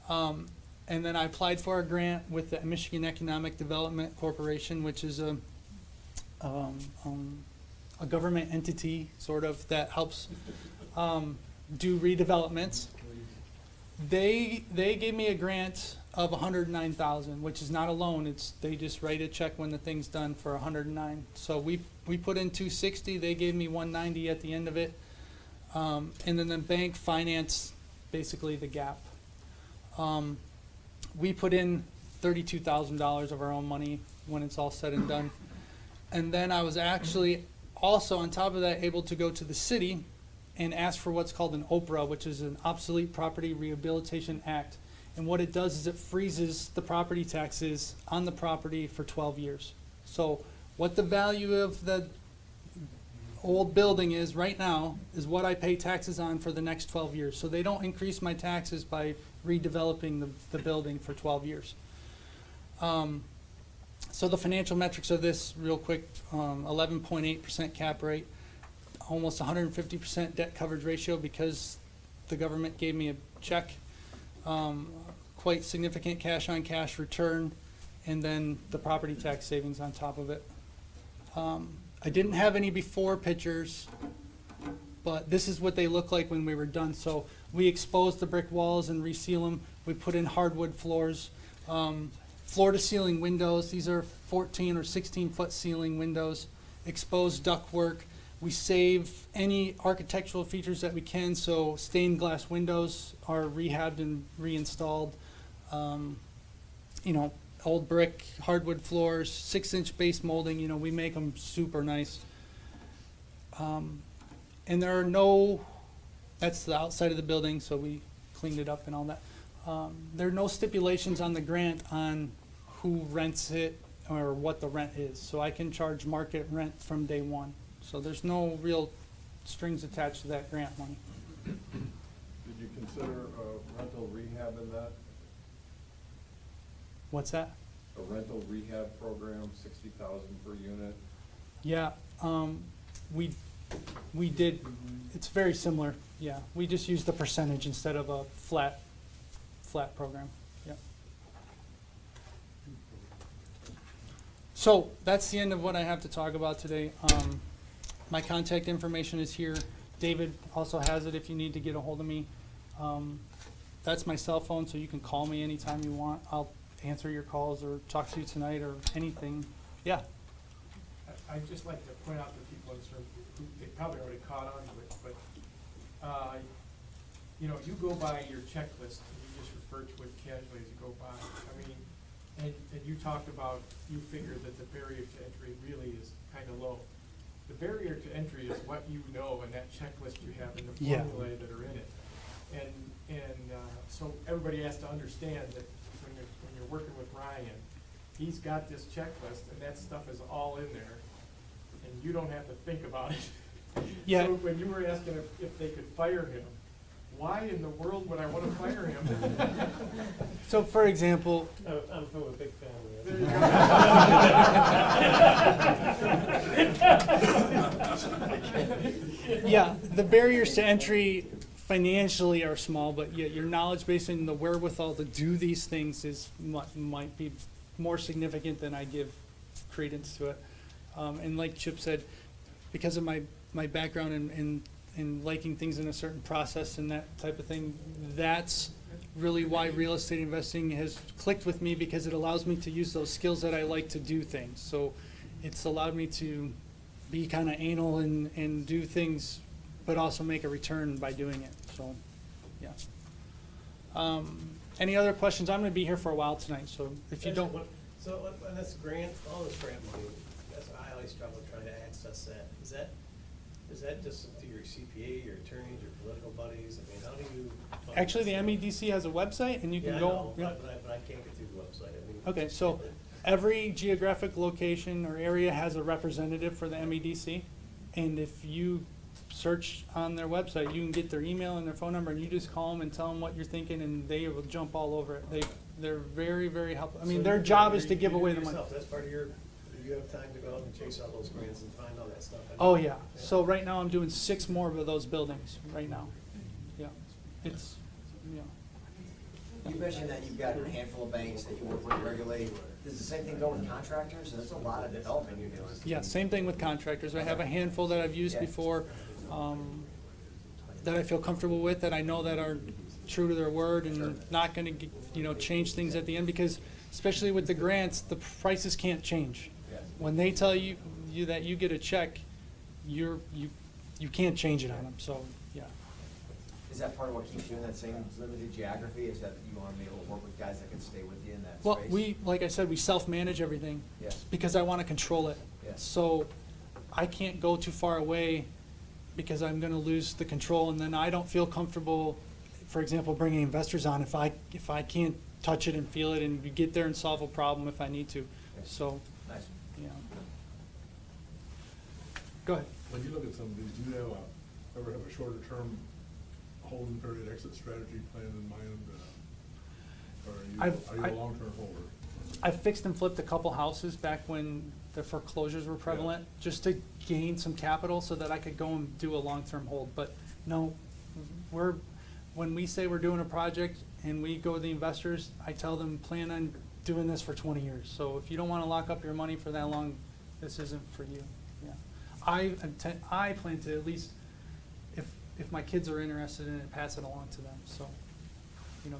And then I applied for a grant with the Michigan Economic Development Corporation, which is a government entity sort of that helps do redevelopments. They gave me a grant of $109,000, which is not a loan. They just write a check when the thing's done for $109,000. So we put in $260,000. They gave me $190,000 at the end of it, and then the bank financed basically the gap. We put in $32,000 of our own money when it's all said and done, and then I was actually also on top of that able to go to the city and ask for what's called an OPRA, which is an Obsolete Property Rehabilitation Act. And what it does is it freezes the property taxes on the property for 12 years. So what the value of the old building is right now is what I pay taxes on for the next 12 years. So they don't increase my taxes by redeveloping the building for 12 years. So the financial metrics of this real quick, 11.8% cap rate, almost 150% debt coverage ratio because the government gave me a check, quite significant cash on cash return, and then the property tax savings on top of it. I didn't have any before pictures, but this is what they look like when we were done. So we exposed the brick walls and reseal them. We put in hardwood floors, floor to ceiling windows. These are 14 or 16 foot ceiling windows, exposed ductwork. We save any architectural features that we can, so stained glass windows are rehabbed and reinstalled. Old brick, hardwood floors, 6-inch base molding, we make them super nice. And there are that's the outside of the building, so we cleaned it up and all that. There are no stipulations on the grant on who rents it or what the rent is, so I can charge market rent from day one. So there's no real strings attached to that grant money. Did you consider rental rehab in that? What's that? A rental rehab program, 60,000 per unit? Yeah, we did, it's very similar, yeah. We just used the percentage instead of a flat program, yeah. So that's the end of what I have to talk about today. My contact information is here. David also has it if you need to get a hold of me. That's my cell phone, so you can call me anytime you want. I'll answer your calls or talk to you tonight or anything. Yeah. I'd just like to point out to people in this room, who they probably already caught on to it, but, you go by your checklist and you just refer to it casually as you go by. I mean, and you talked about, you figured that the barrier to entry really is kind of low. The barrier to entry is what you know and that checklist you have and the formulae that are in it. And so everybody has to understand that when you're working with Ryan, he's got this checklist and that stuff is all in there and you don't have to think about it. Yeah. So when you were asking if they could fire him, why in the world would I want to fire him? So for example, I'm from a big family. There you go. yeah, the barriers to entry financially are small, but yet your knowledge base and the wherewithal to do these things might be more significant than I give credence to it. And like Chip said, because of my background in liking things in a certain process and that type of thing, that's really why real estate investing has clicked with me, because it allows me to use those skills that I like to do things. So it's allowed me to be kind of anal and do things, but also make a return by doing it. So, yeah. Any other questions? I'm going to be here for a while tonight, so if you don't. So on this grant, all this grant money, that's what I always struggle trying to access that. Is that just through your CPA, your attorneys, your political buddies? I mean, how do you? Actually, the MEDC has a website, and you can Yeah, I go. know, yeah. but I can't get through the website. I mean. Okay, so every geographic location or area has a representative for the MEDC, and if you search on their website, you can get their email and their phone number, and you just call them and tell them what you're thinking, and they will jump all over it. They're very, very helpful. I mean, So their you- job you- is to you give do away it the money. yourself. That's part of your, you have time to go out and chase all those grants and find all that stuff. I mean, Oh, yeah. So right now, I'm doing 6 more of those buildings right now. Yeah, it's, yeah. You mentioned that you've got a handful of banks that you work with regularly. Does the same thing go with contractors? There's a lot of development you're doing. Yeah, same thing with contractors. I have a handful that I've used Yeah. before, that I feel comfortable with, that I know that are true to their word and not gonna, change things at the end, because especially with the grants, the prices can't change. Yeah. When they tell you that you get a check, you can't change it on them, so, yeah. Is that part of what keeps you in that same limited geography? Is that you want to be able to work with guys that can stay with you in that Well, space? like I said, we self-manage everything. Yes. Because I wanna control it. Yeah. So I can't go too far away because I'm gonna lose the control, and then I don't feel comfortable, for example, bringing investors on if I can't touch it and feel it and get there and solve a problem if I need to. So, Nice. yeah. Go ahead. When you look at some of these, do you ever have a shorter term holding period exit strategy plan in mind? Or are you a long-term holder? I fixed and flipped a couple houses back when the foreclosures were prevalent, just to gain some capital so that I could go and do a long-term hold. But no, when we say we're doing a project and we go to the investors, I tell them, plan on doing this for 20 years. So if you don't want to lock up your money for that long, this isn't for you. Yeah, I plan to at least, if my kids are interested in it, pass it along to them. So,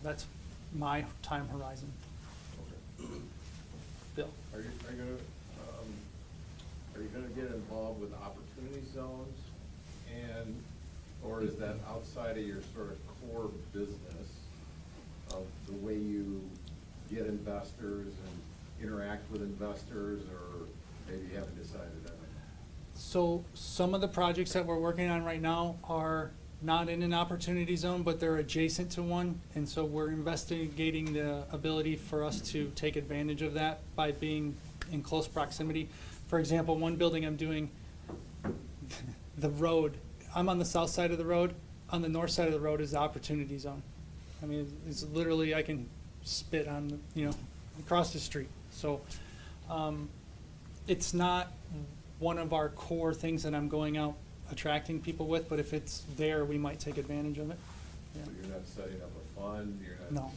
that's my time horizon. Bill? Are you gonna get involved with opportunity zones, or is that outside of your sort of core business of the way you get investors and interact with investors, or maybe you haven't decided that? So some of the projects that we're working on right now are not in an opportunity zone, but they're adjacent to one. And so we're investigating the ability for us to take advantage of that by being in close proximity. For example, one building I'm doing, the road, I'm on the south side of the road. On the north side of the road is the opportunity zone. I mean, it's literally, I can spit on, across the street. So it's not one of our core things that I'm going out attracting people with, but if it's there, we might take advantage of it. Yeah. So you're not setting up a fund, you're No. not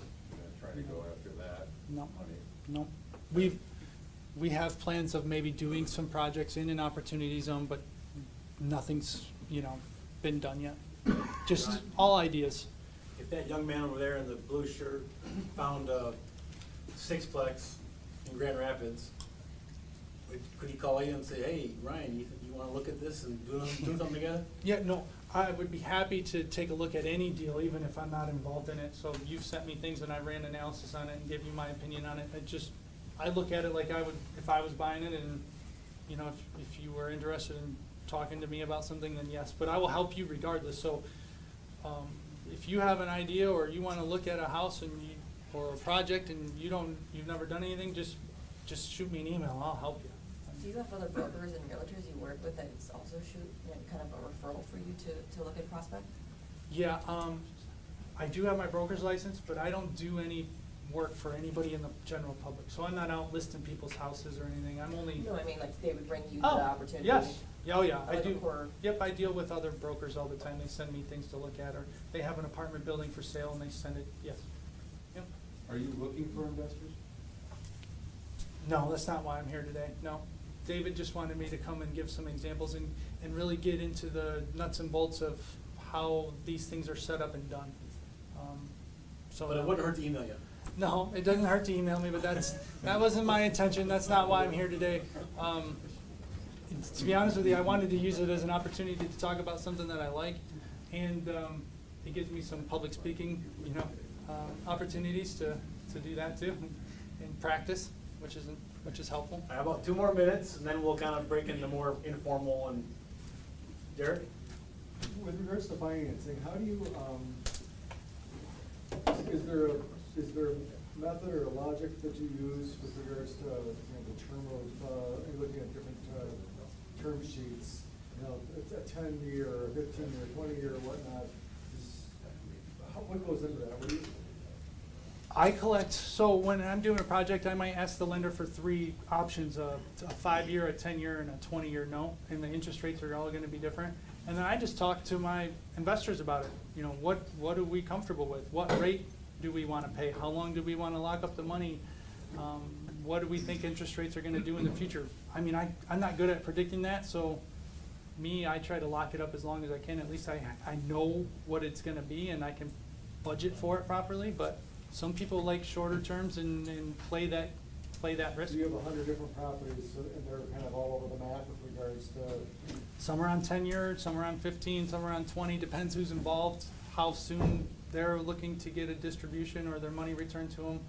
trying to go after that No. money? No. We have plans of maybe doing some projects in an opportunity zone, but nothing's, been done yet. Just all ideas. If that young man over there in the blue shirt found a sixplex in Grand Rapids, could he call you and say, hey, Ryan, you wanna look at this and do something together? Yeah, no, I would be happy to take a look at any deal, even if I'm not involved in it. So you've sent me things and I ran analysis on it and gave you my opinion on it. I look at it like I would if I was buying it, and, if you were interested in talking to me about something, then yes, but I will help you regardless. So if you have an idea or you wanna look at a house or a project and you've never done anything, just shoot me an email, I'll help you. Do you have other brokers and realtors you work with that also shoot, kind of a referral for you to look at prospect? Yeah, I do have my broker's license, but I don't do any work for anybody in the general public. So I'm not out listing people's houses or anything. I'm only. No, I mean, like, they would bring you the Oh, opportunity. yes. Oh, yeah, I Like a do. core- Yep, I deal with other brokers all the time. They send me things to look at, or they have an apartment building for sale and they send it, yes. Yep. Are you looking for investors? No, that's not why I'm here today, no. David just wanted me to come and give some examples and really get into the nuts and bolts of how these things are set up and done. But it wouldn't hurt to email you. No, it doesn't hurt to email me, but that wasn't my intention. That's not why I'm here today. To be honest with you, I wanted to use it as an opportunity to talk about something that I like, and it gives me some public speaking, opportunities to do that too, and practice, which isn't which is helpful. I have about 2 more minutes, and then we'll kind of break into more informal and, Derek? With regards to financing, how do you, is there a method or a logic that you use with regards to, the term of, looking at different, term sheets? It's a 10-year, or 15-year, 20-year, whatnot, what goes into that? What do you? I collect, so when I'm doing a project, I might ask the lender for 3 options, a 5-year, a 10-year, and a 20-year note, and the interest rates are all gonna be different. And then I just talk to my investors about it. What are we comfortable with? What rate do we wanna pay? How long do we wanna lock up the money? What do we think interest rates are gonna do in the future? I mean, I'm not good at predicting that, so I try to lock it up as long as I can. At least I know what it's gonna be and I can budget for it properly, but some people like shorter terms and play that risk. So you have 100 different properties, and they're kind of all over the map with regards to. Some are on 10-year, some are on 15, some are on 20, depends who's involved, how soon they're looking to get a distribution or their money returned to them.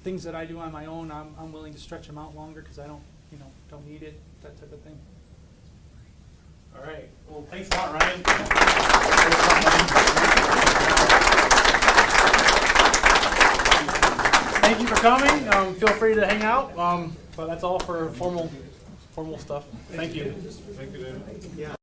Things that I do on my own, I'm willing to stretch them out longer because I don't need it, that type of thing. All right, well, thanks a lot, Ryan. Thank you for coming. Feel free to hang out, but that's all for formal stuff. Thank you. Thank you, David. Yeah.